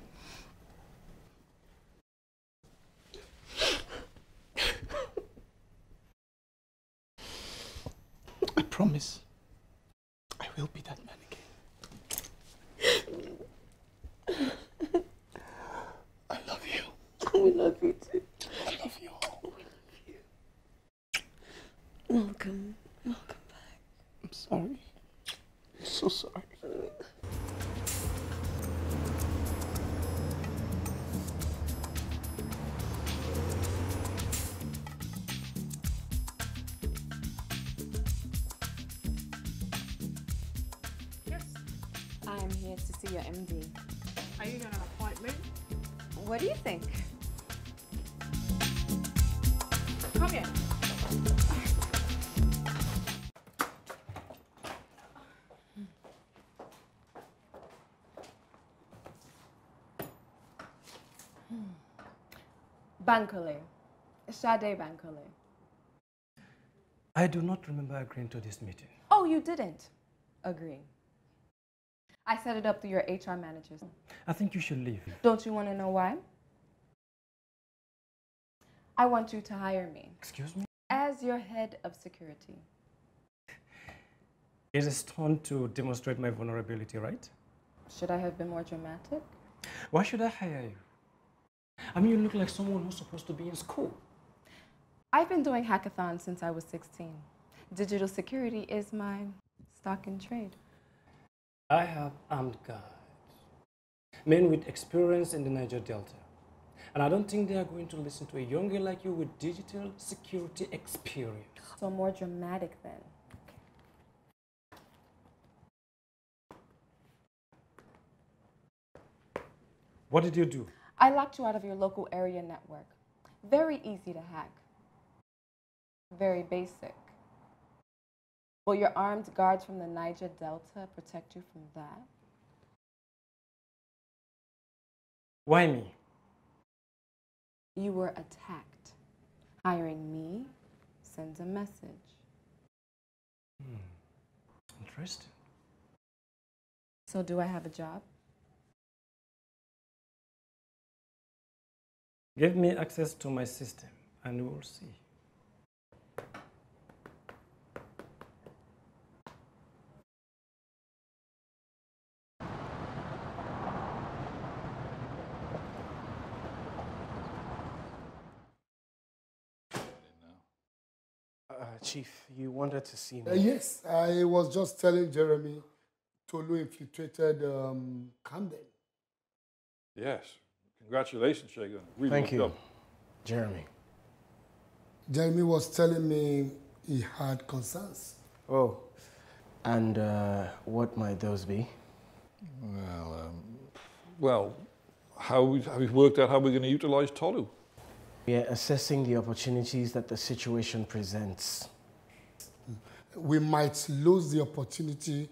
I promise. will be that man again. I love you. We love you too. I love you all. We love you. Welcome. Welcome back. I'm sorry. I'm so sorry. I am here to see your MD. Are you on an appointment? What do you think? Come here. Bankole. Sade Bankole. I do not remember agreeing to this meeting. Oh, you didn't agree. I set it up through your HR managers. I think you should leave. Don't you want to know why? I want you to hire me. Excuse me? As your head of security. It is time to demonstrate my vulnerability, right? Should I have been more dramatic? Why should I hire you? I mean, you look like someone who's supposed to be in school. I've been doing hackathons since I was 16. Digital security is my stock in trade. I have armed guards, men with experience in the Niger Delta. And I don't think they are going to listen to a young girl like you with digital security experience. So more dramatic then. What did you do? I locked you out of your local area network. Very easy to hack. Very basic. Will your armed guards from the Niger Delta protect you from that? Why me? You were attacked. Hiring me sends a message. Interesting. So do I have a job? Give me access to my system and we will see. Chief, you wanted to see me? Yes, I was just telling Jeremy Tolu infiltrated Camden. Yes. Congratulations, Shagun. Really Thank you, up. Jeremy. Jeremy was telling me he had concerns. Oh, and what might those be? Well, how have we worked out how we're going to utilize Tolu? We are assessing the opportunities that the situation presents. We might lose the opportunity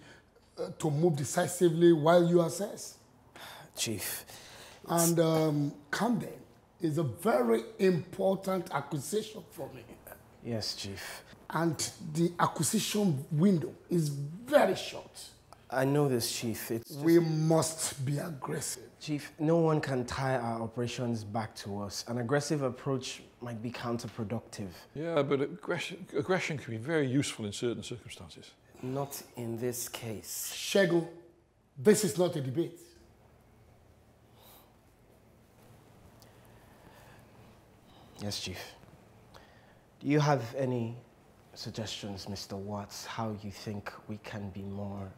to move decisively while you assess. Chief. And Camden is a very important acquisition for me. Yes, Chief. And the acquisition window is very short. I know this, Chief. We must be aggressive. Chief, no one can tie our operations back to us. An aggressive approach might be counterproductive. Yeah, but aggression can be very useful in certain circumstances. Not in this case. Shagun, this is not a debate. Yes, Chief. Do you have any suggestions, Mr. Watts, how you think we can be more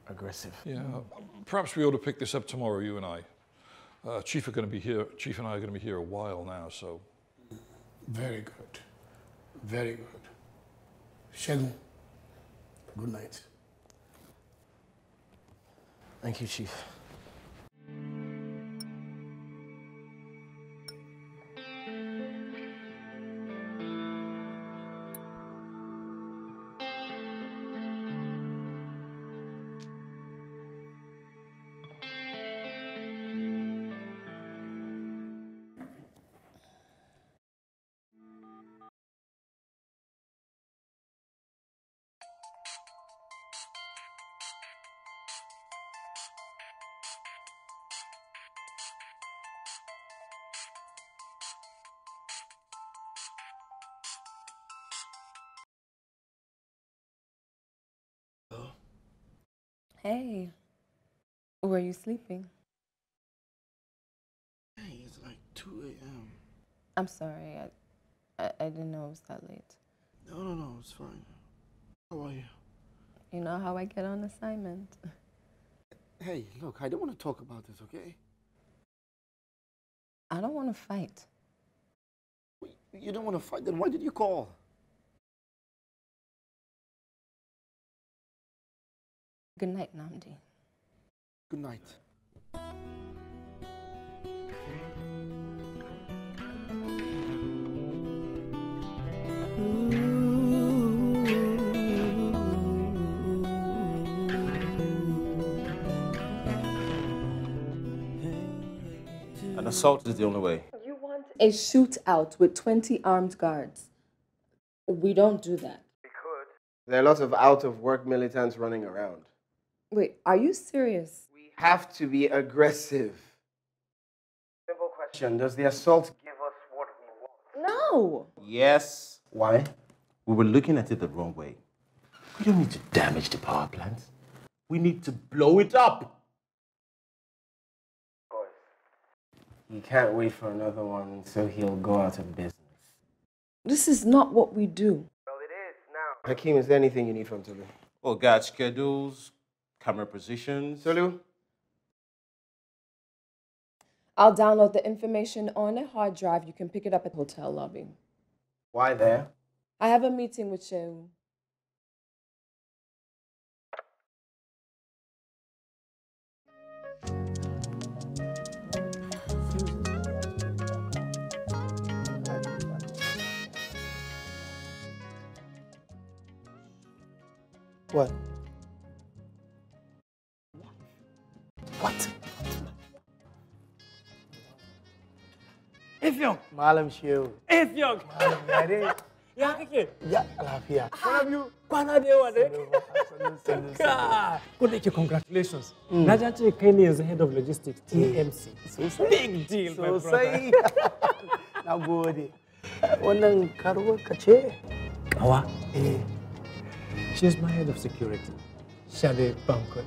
aggressive? Yeah, perhaps we ought to pick this up tomorrow, you and I. Chief and I are going to be here a while now, so. Very good. Very good. Shagun, good night. Thank you, Chief. Hey, were you sleeping? Hey, it's like 2 a.m. I'm sorry, I didn't know it was that late. No, it's fine. How are you? You know how I get on assignment. Hey, look, I don't want to talk about this, okay? I don't want to fight. You don't want to fight, then why did you call? Good night, Namdi. Good night. An assault is the only way. You want a shootout with 20 armed guards. We don't do that. There are lots of out-of-work militants running around. Wait, are you serious? We have to be aggressive. Simple question, does the assault give us what we want? No! Yes. Why? We were looking at it the wrong way. We don't need to damage the power plant. We need to blow it up. He can't wait for another one, so he'll go out of business. This is not what we do. Well, it is now. Hakeem, is there anything you need from Tulu? Oh, guard schedules, camera positions. Tulu? I'll download the information on a hard drive. You can pick it up at the hotel lobby. Why there? I have a meeting with you. What? What? Ifyong. Malam Shiu. Ifyong. Malam Yare. Ya kake? Ya lafiya. Kwana biyu. Kwana da yawa dai. Ko da yake congratulations. Na ji ce kai ne yanzu head of logistics TMC. Sosai. Big deal my brother. Sosai. Na gode. Wannan karuwar ka ce? Kawa. She's my head of security. Shade Bankole.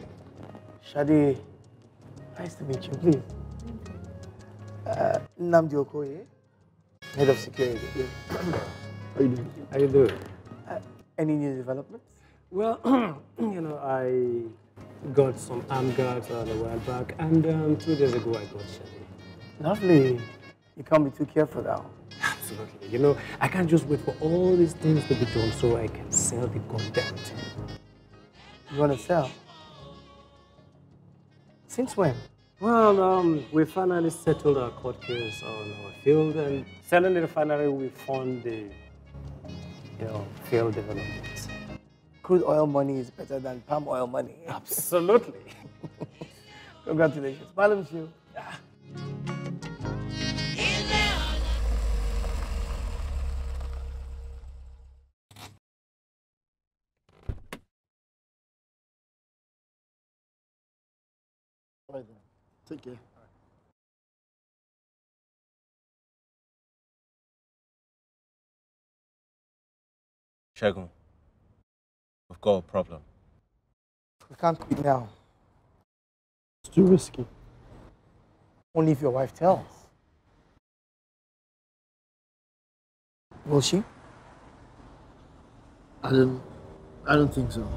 Shade, nice to meet you. Please. Namdi Okoye, head of security. How you doing? How you doing? Any new developments? Well, you know, I got some armed guards a while back, and 2 days ago I got Shade. Lovely. You can't be too careful now. Absolutely. You know, I can't just wait for all these things to be done so I can sell the goddamn thing. You want to sell? Since when? Well, we finally settled our court case on our field, and selling the refinery, we fund the, field development. Crude oil money is better than palm oil money. Absolutely. Congratulations. Malam Shiu. All right then. Take care. Shagun, we've got a problem. We can't quit now. It's too risky. Only if your wife tells. Will she? I don't think so.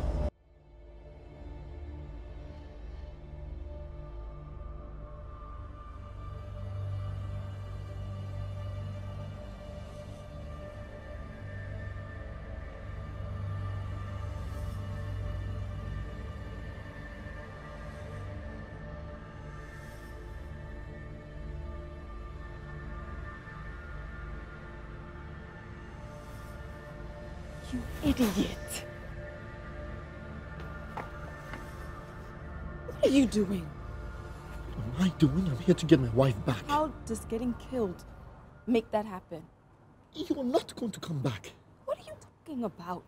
You idiot. What are you doing? What am I doing? I'm here to get my wife back. How does getting killed make that happen? You're not going to come back. What are you talking about?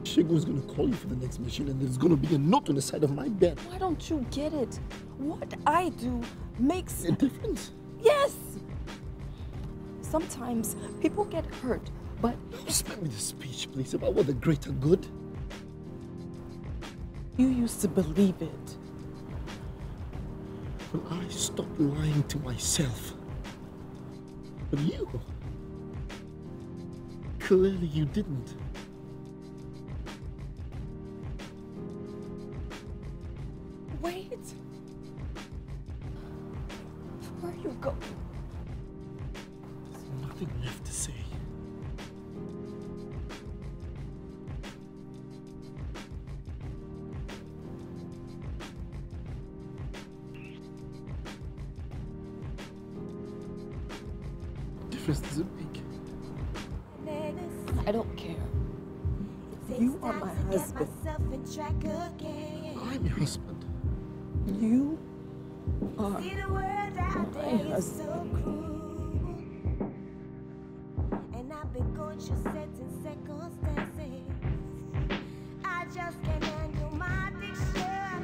Shagun's going to call you for the next mission, and there's going to be a note on the side of my bed. Why don't you get it? What I do makes a difference. Yes. Sometimes people get hurt, but spare me the speech, please, about what the greater good. You used to believe it. Well, I stopped lying to myself. But you... clearly you didn't. Wait. Where are you going? There's nothing left to say. What difference does it make? I don't care. You are my husband. I'm your husband. You are my husband. And I've been going through certain circumstances. I just can't handle my addiction.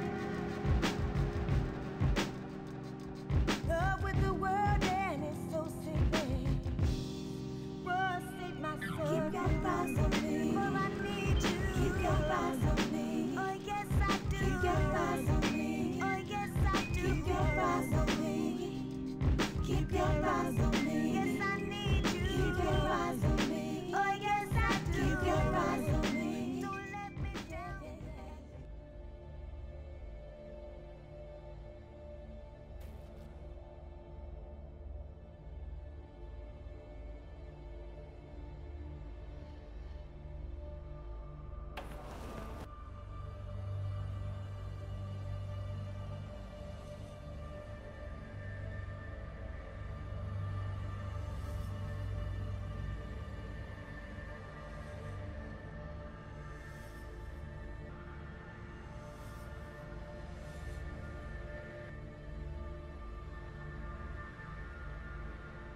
Love with the world and it's so simple. Forsake my soul. Keep your eyes on me. For I need you. Keep your eyes on me. Oh yes I do. Keep your eyes on me. Oh yes I do. Keep your eyes on me. Keep your eyes on me. Yes I need you. Keep your eyes on me. Oh yes I do. Keep your eyes on me. Don't let me down.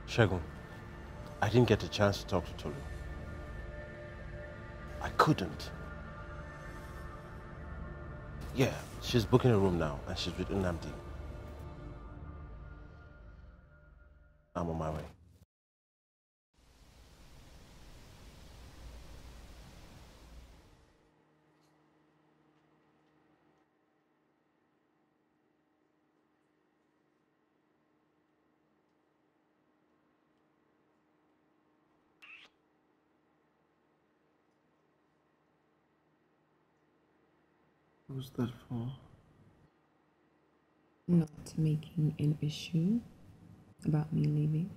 Shegun, I didn't get a chance to talk to Tolu. I couldn't. Yeah, she's booking a room now and she's with Nnamdi. I'm on my way. Who's that for? Not making an issue about me leaving.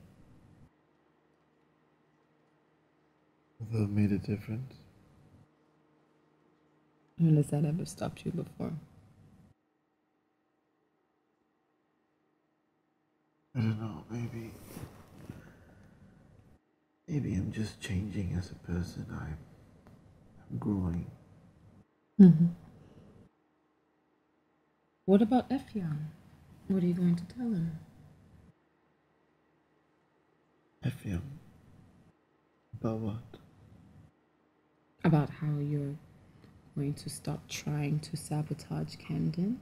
Would that have made a difference? When has that ever stopped you before? I don't know, maybe I'm just changing as a person. I'm growing. Mm-hmm. What about Effion? What are you going to tell him? Effion? About what? About how you're going to stop trying to sabotage Camden?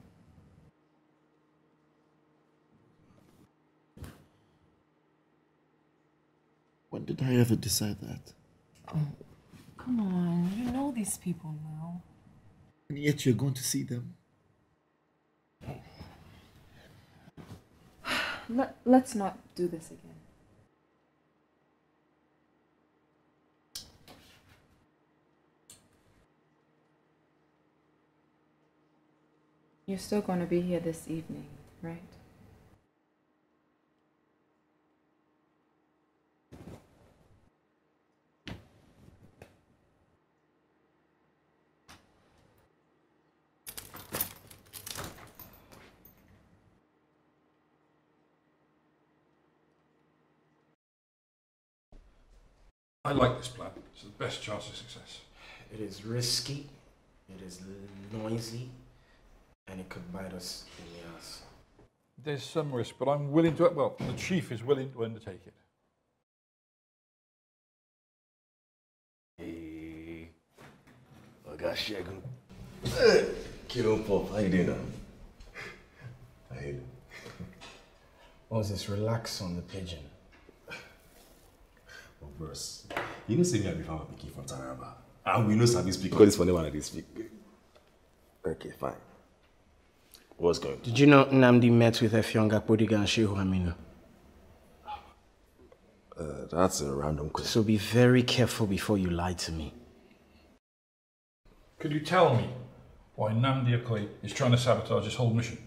When did I ever decide that? Oh, come on. You know these people now. And yet you're going to see them? Let's not do this again. You're still going to be here this evening, right? I like this plan. It's the best chance of success. It is risky, it is noisy, and it could bite us in the ass. There's some risk, but I'm willing to, well, the chief is willing to undertake it. Hey, I got Shegun. Kill Pop, how you doing now? How you doing? Moses, relax on the pigeon. Oh, bros, you know, say me before I pick from Taraba. And we know Sabi speak, because it's funny when I speak. Okay, fine. What's going on? Did you know Nnamdi met with Efyonga Kpodiga and Shehu Aminu? That's a random question. So be very careful before you lie to me. Could you tell me why Nnamdi Okoye is trying to sabotage this whole mission?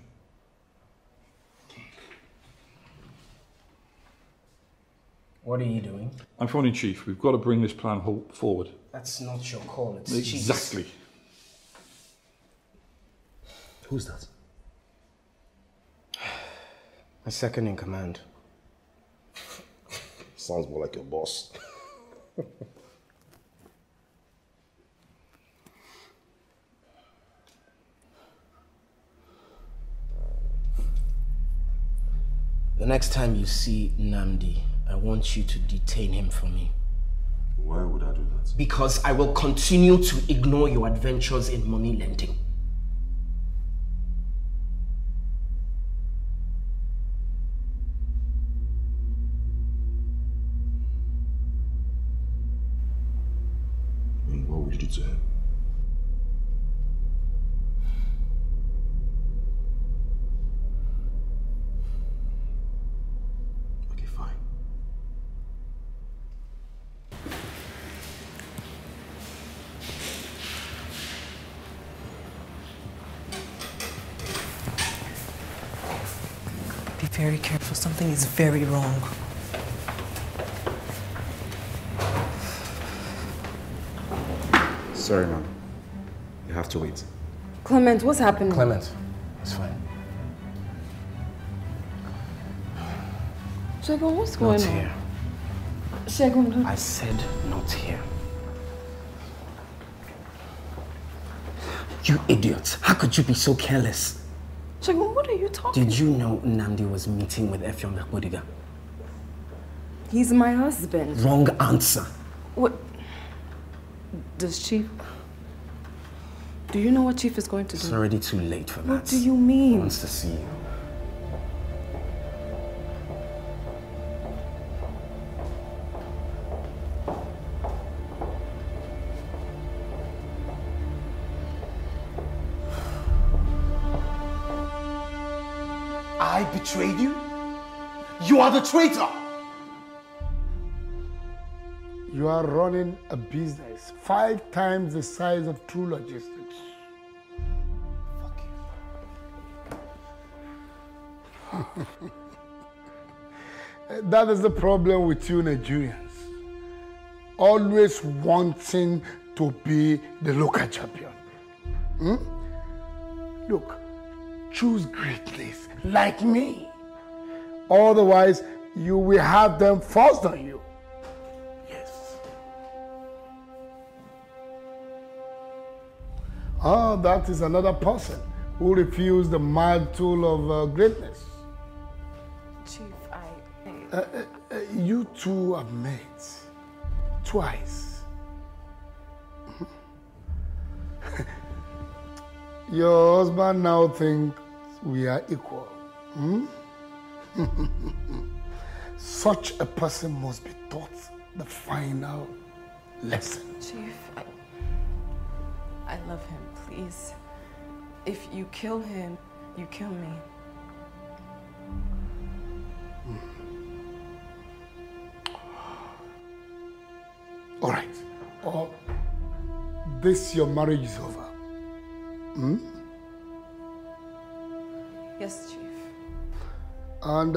What are you doing? I'm phoning Chief. We've got to bring this plan forward. That's not your call, it's Exactly. Chief's. Who's that? My second in command. Sounds more like your boss. The next time you see Nnamdi, I want you to detain him for me. Why would I do that? Because I will continue to ignore your adventures in money lending. And what would you do to him? Okay, fine. Be very careful. Something is very wrong. Sorry, ma'am. You have to wait. Clement, what's happening? Clement, it's fine. Shegun, what's going Not on? here. Shegun, I said not here. You idiot. How could you be so careless? Shegun, what are you talking about? Did you know Nnamdi was meeting with Efyonga Kpodiga? He's my husband. Wrong answer. What? Does Chief... Do you know what Chief is going to do? It's already too late for that. What do you mean? He wants to see you. I betrayed you? You are the traitor! You are running a business 5 times the size of True Logistics. Fuck you. That is the problem with you Nigerians. Always wanting to be the local champion. Look, choose greatness like me. Otherwise, you will have them forced on you. Ah, that is another person who refused the mad tool of greatness. Chief, You two have met twice. Your husband now thinks we are equal. Such a person must be taught the final lesson. Chief, I love him, please. If you kill him, you kill me. All right. This your marriage is over. Yes, Chief. And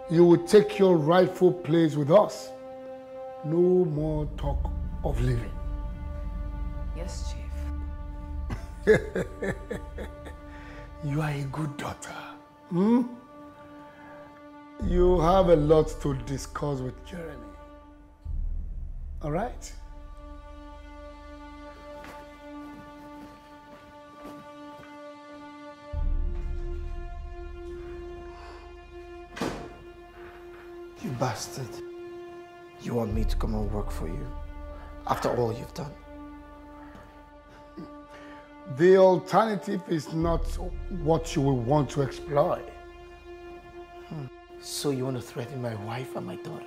you will take your rightful place with us. No more talk of leaving. Yes, Chief. You are a good daughter. You have a lot to discuss with Jeremy. All right? You bastard. You want me to come and work for you after all you've done? The alternative is not what you will want to exploit. So you want to threaten my wife and my daughter?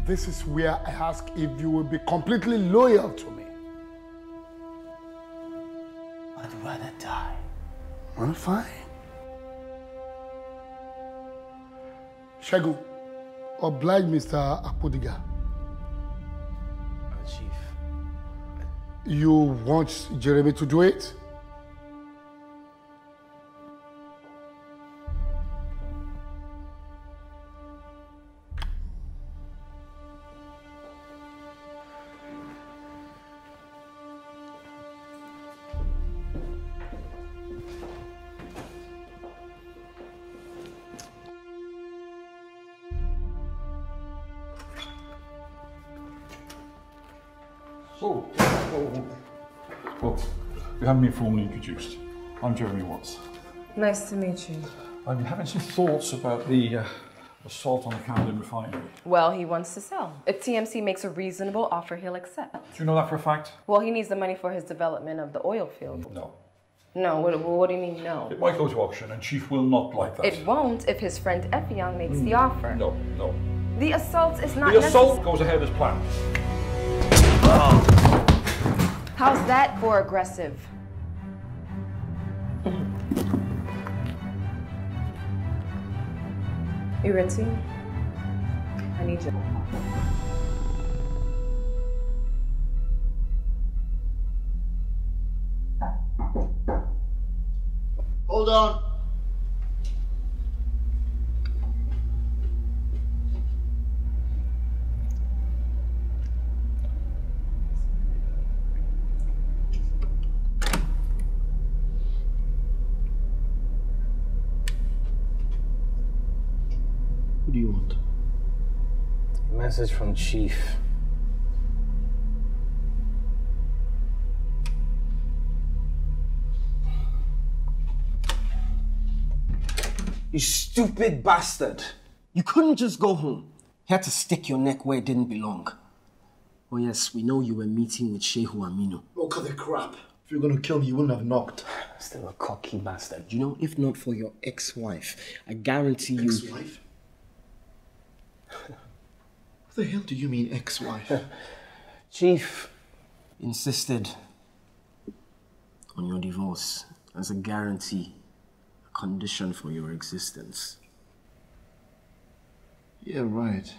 This is where I ask if you will be completely loyal to me. I'm fine. Shagun, oblige Mr. Apodiga. Chief. You want Jeremy to do it? Well, we haven't been formally introduced. I'm Jeremy Watts. Nice to meet you. I've been having some thoughts about the assault on the Camden refinery. Well, he wants to sell. If TMC makes a reasonable offer, he'll accept. Do you know that for a fact? Well, he needs the money for his development of the oil field. No. No, what do you mean no? It might go to auction, and Chief will not like that. It won't if his friend Effiong makes the offer. No, no. The assault is not The assault goes ahead as planned. How's that for aggressive? Iriti, I need you. Hold on. What do you want? A message from Chief. You stupid bastard. You couldn't just go home. You had to stick your neck where it didn't belong. Oh yes, we know you were meeting with Shehu Aminu. Oh, cut the crap. If you were going to kill me, you wouldn't have knocked. Still a cocky bastard. You know, if not for your ex-wife, I guarantee you... Ex-wife? What the hell do you mean, ex-wife? Chief insisted on your divorce as a guarantee, a condition for your existence. Yeah, right.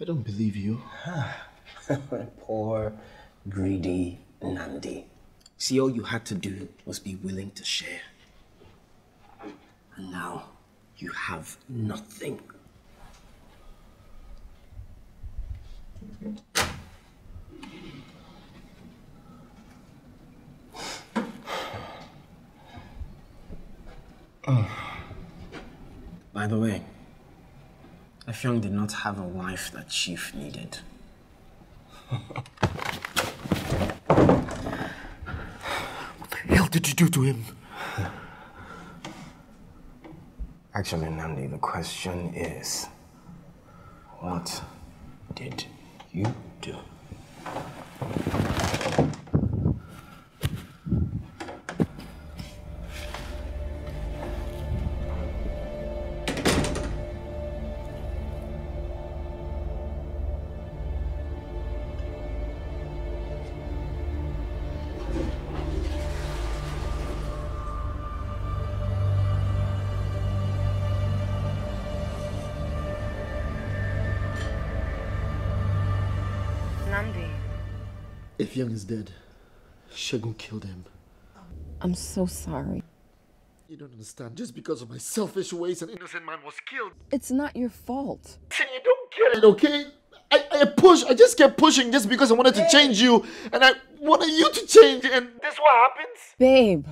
I don't believe you. Poor, greedy Nandi. See, all you had to do was be willing to share. And now you have nothing. By the way, Effiong did not have a wife that Chief needed. What the hell did you do to him? Actually, Nandi, the question is, what did you do? Effiong is dead. Shegun killed him. I'm so sorry. You don't understand. Just because of my selfish ways, an innocent man was killed. It's not your fault. You don't get it, okay? I just kept pushing just because I wanted to change you, and I wanted you to change, and that's what happens? Babe,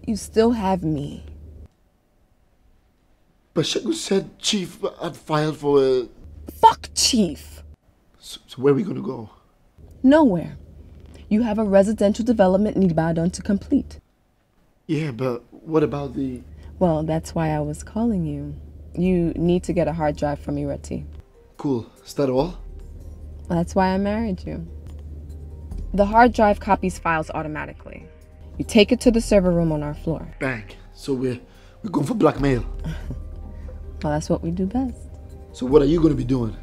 you still have me. But Shegun said Chief had filed for a... Fuck Chief! So where are we gonna go? Nowhere. You have a residential development in Ibadan to complete. Yeah, but what about the... Well, that's why I was calling you. You need to get a hard drive from Ireti. Cool. Is that all? That's why I married you. The hard drive copies files automatically. You take it to the server room on our floor. Bang. So we're going for blackmail. Well, that's what we do best. So what are you gonna be doing?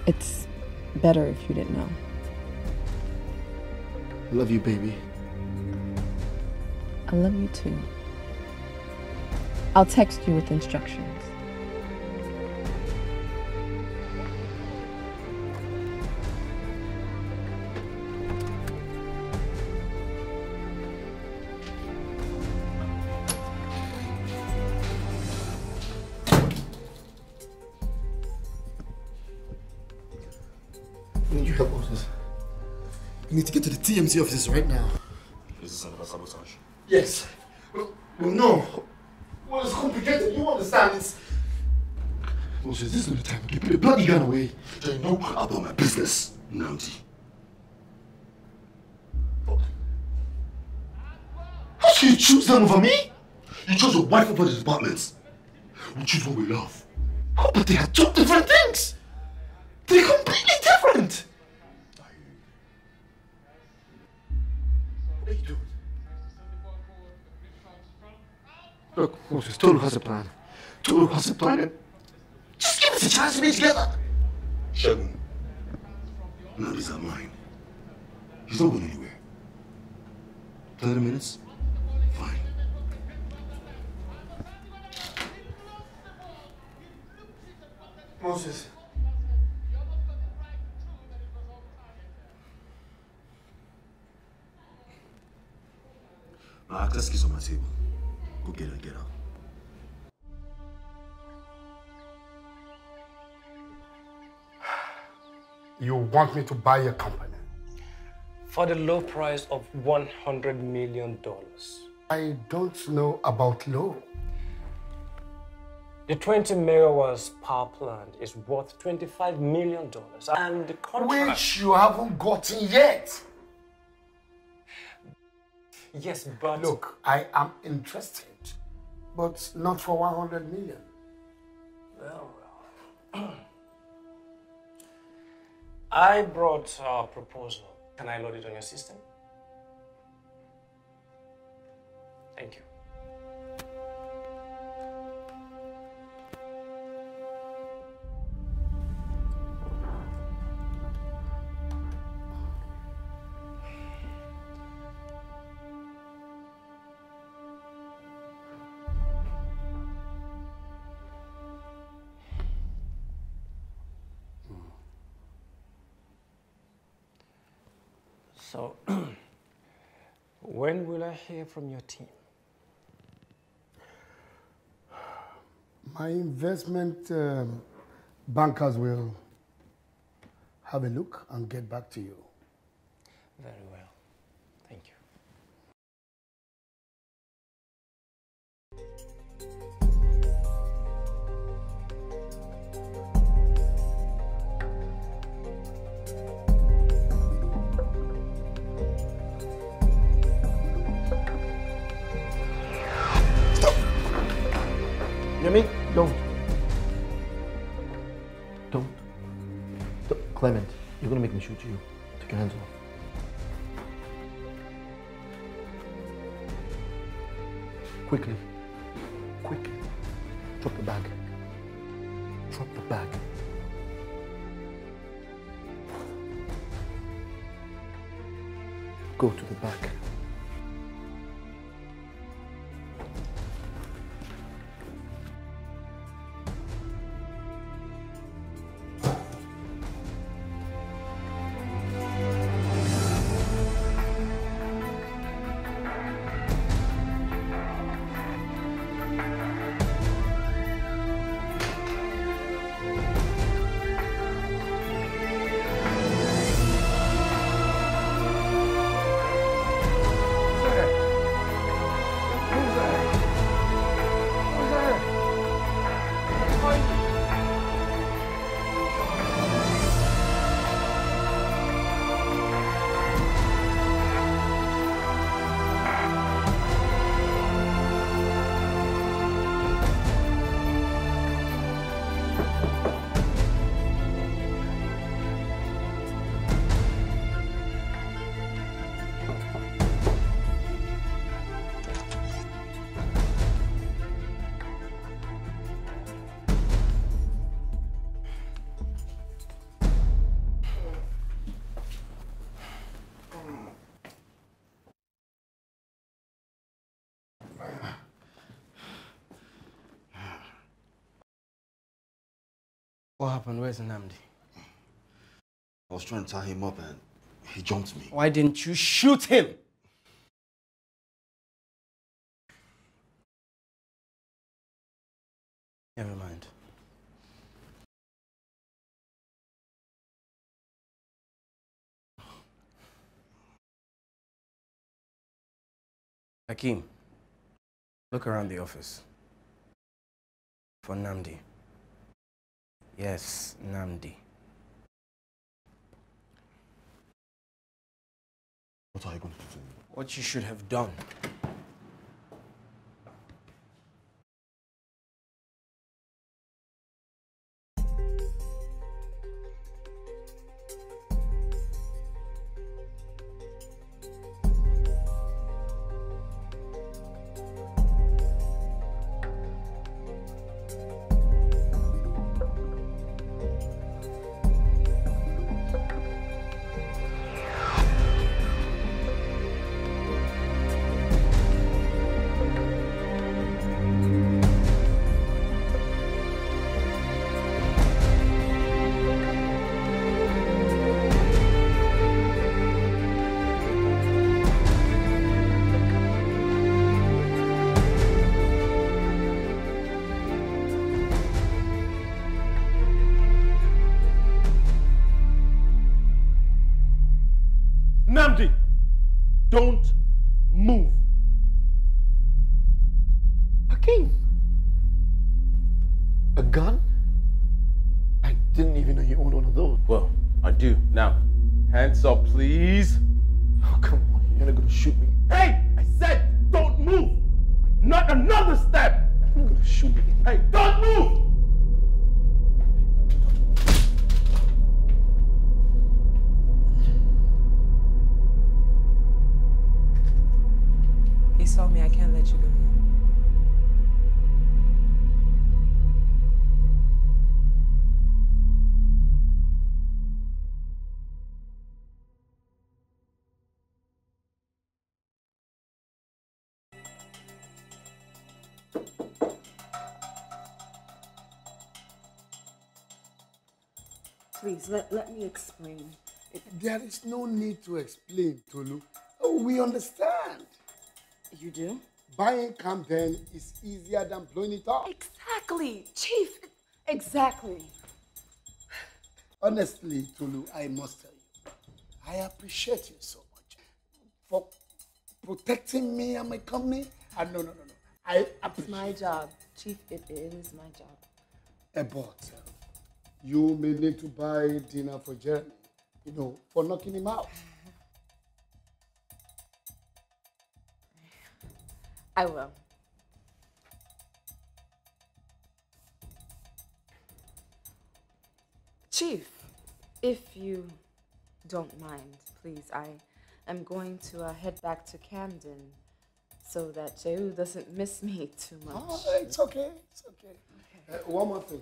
It's better if you didn't know. I love you, baby. I love you too. I'll text you with instructions. I need your help, Osas. You need to get to the TMC offices right now. Is this another sabotage? Yes. Well, no. Well, it's complicated. You understand? It's... Osas, this is not the time. You put the bloody gun away. You know about my business, Namdi. How should you choose them over me? You chose your wife over the departments. We choose what we love. Oh, but they are two different things. They're completely different. What are you doing? Look, Moses, Tolu has a plan. Tolu has a plan, and just give us a chance to be together. Shagun, now these are mine. He's not going anywhere. 30 minutes? Fine. Moses. My access keys on my table. Go get it and get out. You want me to buy a company? For the low price of $100 million. I don't know about law. The 20 megawatts power plant is worth $25 million. And the contract... Which you haven't gotten yet. Yes, but... Look, I am interested, but not for 100 million. Well. I brought a proposal. Can I load it on your system? Thank you. So, when will I hear from your team? My investment bankers will have a look and get back to you. Very well. Thank you. Yemi, don't. Clement, you're gonna make me shoot you. Take your hands off. Quickly. Quick. Drop the bag. Drop the bag. Go to the back. What happened? Where's Nnamdi? I was trying to tie him up and he jumped me. Why didn't you shoot him? Never mind. Hakeem, look around the office. For Nnamdi. Yes, Nnamdi. What are you going to do? What you should have done. Nnamdi, don't move. Hakeem. A gun? I didn't even know you owned one of those. Well, I do. Now, hands up, please. Oh, come on. You're not gonna shoot me. Hey, I said don't move. Not another step. You're not gonna shoot me. Hey, don't move. He saw me. I can't let you go. Please, let me explain. There is no need to explain, Tolu. Oh, we understand. You do? Buying Camden is easier than blowing it up. Exactly, Chief. Exactly. Honestly, Tolu, I must tell you, I appreciate you so much for protecting me and my company. And no. I appreciate It's my job, Chief. It is my job. But you may need to buy dinner for Jeremy, for knocking him out. I will. Chief, if you don't mind, please, I am going to head back to Camden so that Jehu doesn't miss me too much. Oh, it's okay. It's okay. One more thing.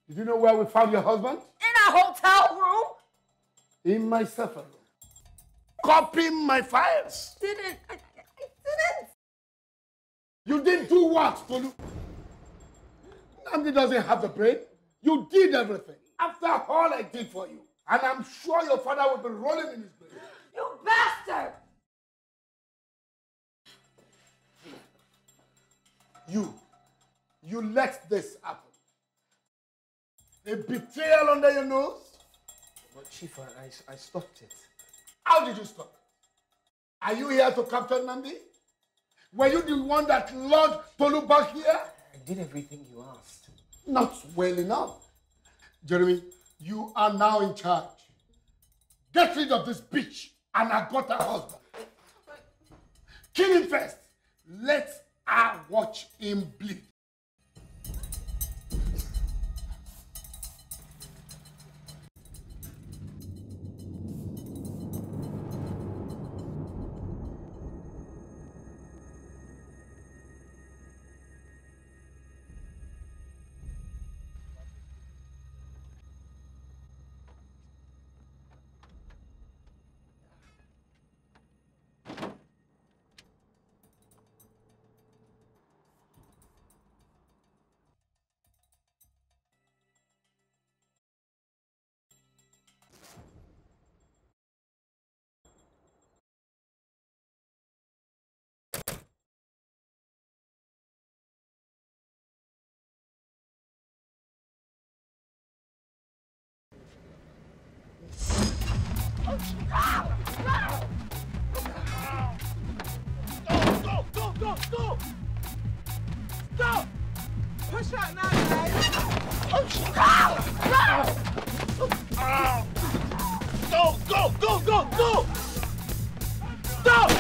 Did you know where we found your husband? In a hotel room? In my server room. Copying my files. I didn't. You didn't do what, Tolu? Nnamdi doesn't have the brain. You did everything. After all I did for you. And I'm sure your father will be rolling in his grave. You bastard! You let this happen. A betrayal under your nose? But Chief, I stopped it. How did you stop it? Are you here to capture Nnamdi? Were you the one that lured Tolu back here? I did everything you asked. Not well enough. Jeremy, you are now in charge. Get rid of this bitch and I got her husband. Kill him first. Let her watch him bleed. shot now, guys. Oh, Go, go, go, go, go! Stop!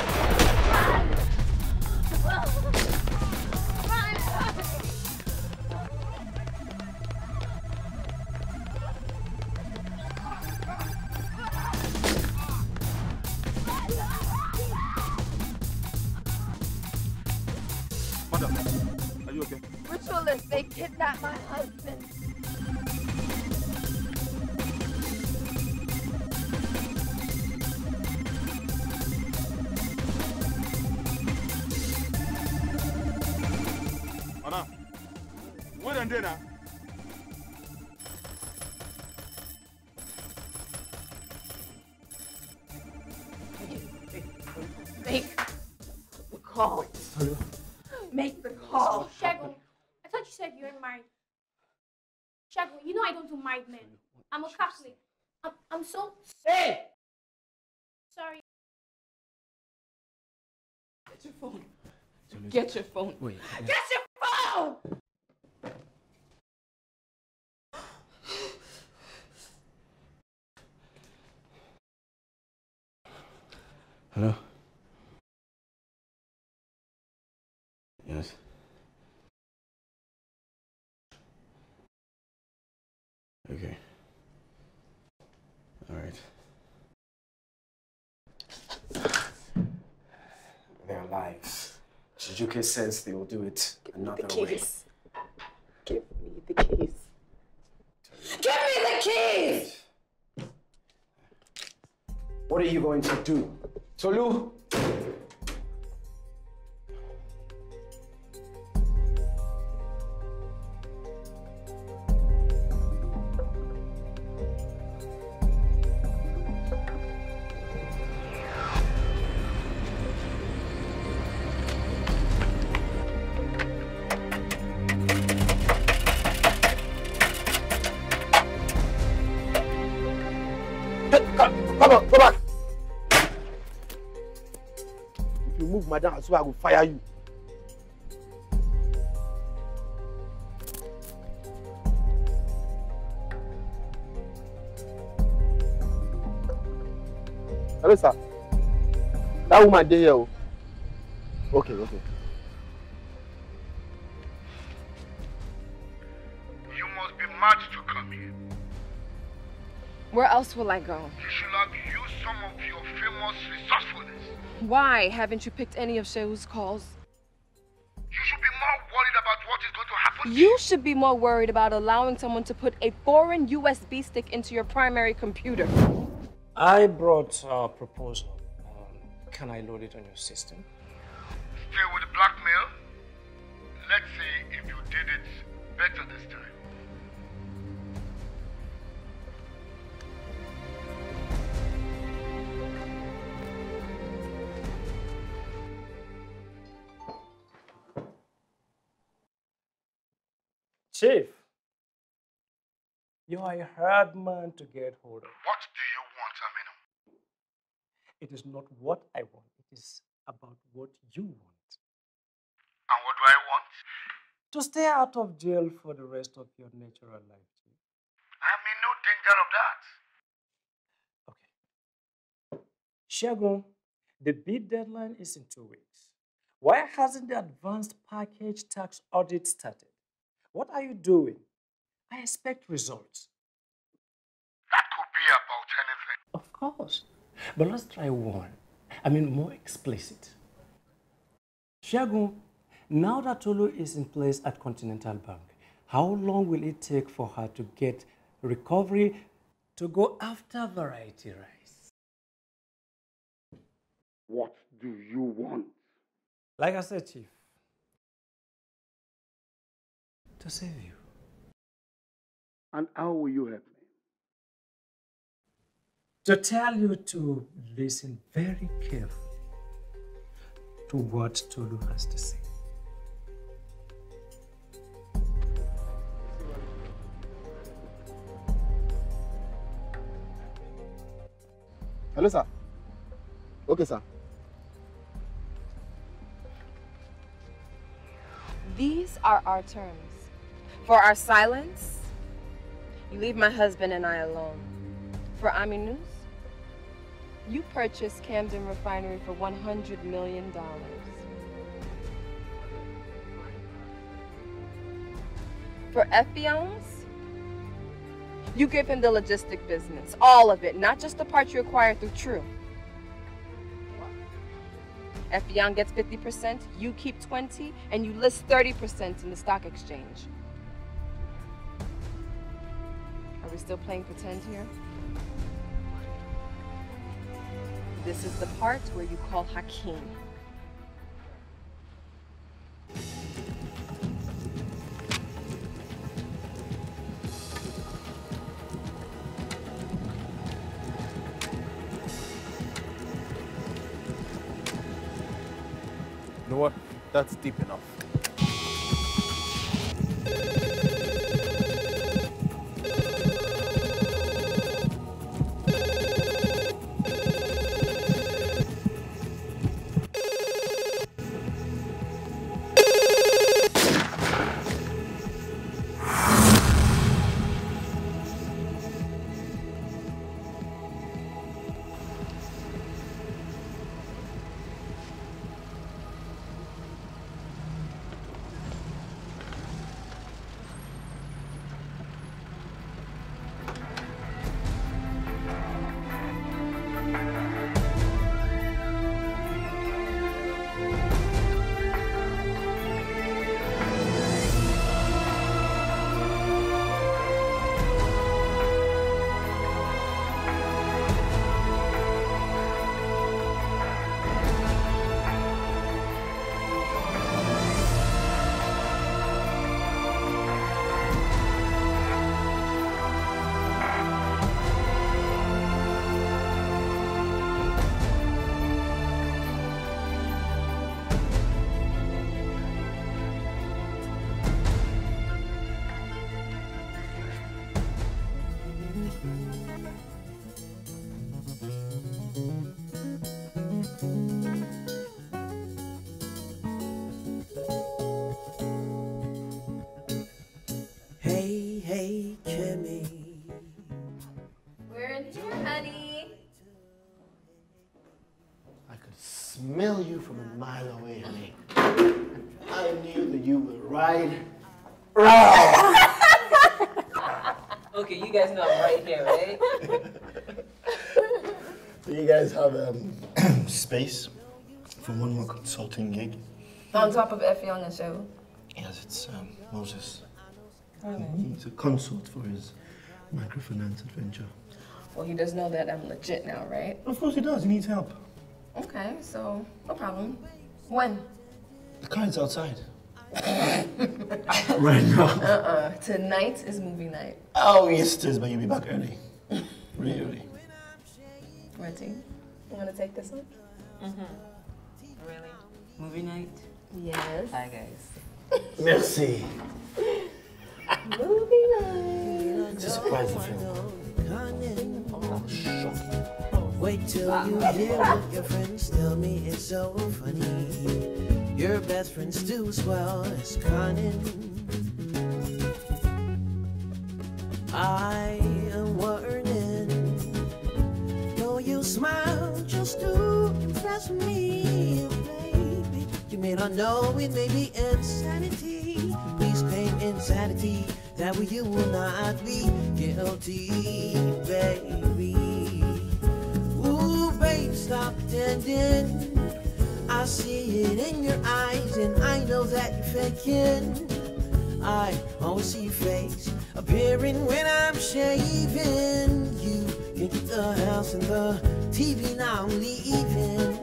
Madam, are you okay? Ritualists, they kidnapped my husband. Madam, wait and then. Make the call. Make the call. Shagun, I thought you said you weren't married. Shagun, you know I don't do married men. I'm a Catholic. I'm so... Hey! Sorry. Get your phone. Get your phone. Wait. Get your phone! Hello? Yes. Okay. All right. Their lives. Shijuke says they will do it another way. Give me the keys. Give me the keys! What are you going to do? Tolu? Come on, go back. If you move, madam, I swear I will fire you. Hello, sir. That woman dey here. Okay, okay. You must be mad to come here. Where else will I go? You should have used some of your famous resourcefulness. Why haven't you picked any of Sheu's calls? You should be more worried about what is going to happen. You should be more worried about allowing someone to put a foreign USB stick into your primary computer. I brought a proposal. Can I load it on your system? Stay with the blackmail. Let's see if you did it better this time. Chief, you are a hard man to get hold of. What do you want, Aminu? It is not what I want. It is about what you want. And what do I want? To stay out of jail for the rest of your natural life, Chief. I'm in no danger of that. Shagun, the bid deadline is in 2 weeks. Why hasn't the advanced package tax audit started? What are you doing? I expect results. That could be about anything. Of course. But let's try one. More explicit. Shagun, now that Tolu is in place at Continental Bank, how long will it take for her to get recovery to go after variety rice? What do you want? Like I said, Chief, to save you. And how will you help me? To tell you to listen very carefully to what Tolu has to say. Hello, sir. Okay, sir. These are our terms. For our silence, you leave my husband and I alone. For Aminus, you purchased Camden Refinery for $100 million. For Effion's, you give him the logistic business, all of it, not just the part you acquired through True. Effion gets 50%, you keep 20%, and you list 30% in the stock exchange. Are we still playing pretend here? This is the part where you call Hakeem. You know what? That's deep enough. Hey, Kimmy. We're in here, honey. I could smell you from a mile away, honey. I knew that you would ride. Okay, you guys know I'm right here, right? Do you guys have space for one more consulting gig? On top of Effion and show. Yes, it's Moses. Really? He's a consult for his microfinance adventure. Well, he does know that I'm legit now, right? Of course he does. He needs help. Okay, so no problem. When? The car is outside. Right now. Tonight is movie night. Oh, yes, it is, but you'll be back early. Really early. Ready? You want to take this one? Mm-hmm. Really? Movie night? Yes. Hi, guys. Merci. Movie night. It's a surprising film. Wait till you hear what your friends tell me. It's so funny. Your best friends do as well as cunning. I am warning. Though you smile just to impress me, baby. You may not know it may be insanity. Please claim insanity. That way you will not be guilty, baby. Ooh, babe, stop pretending. I see it in your eyes, and I know that you're faking. I always see your face appearing when I'm shaving. You can get the house and the TV, now I'm leaving.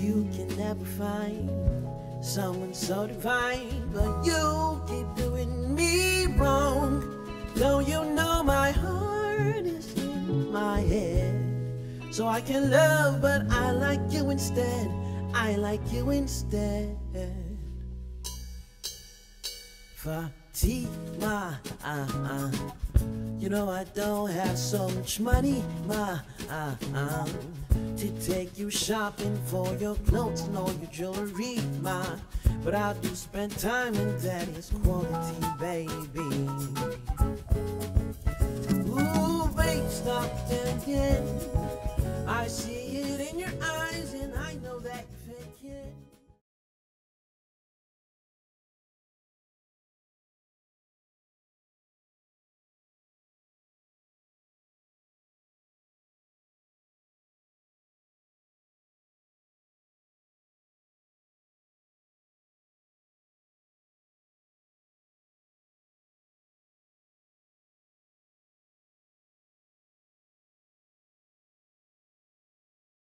You can never find someone so divine, but you keep doing me wrong. Though you know my heart is in my head. So I can love, but I like you instead. I like you instead. Fatima, you know I don't have so much money, to take you shopping for your clothes and all your jewelry, but I do spend time in daddy's quality, baby. Ooh, babe, stop thinking. I see it in your eyes, and I know that you're faking.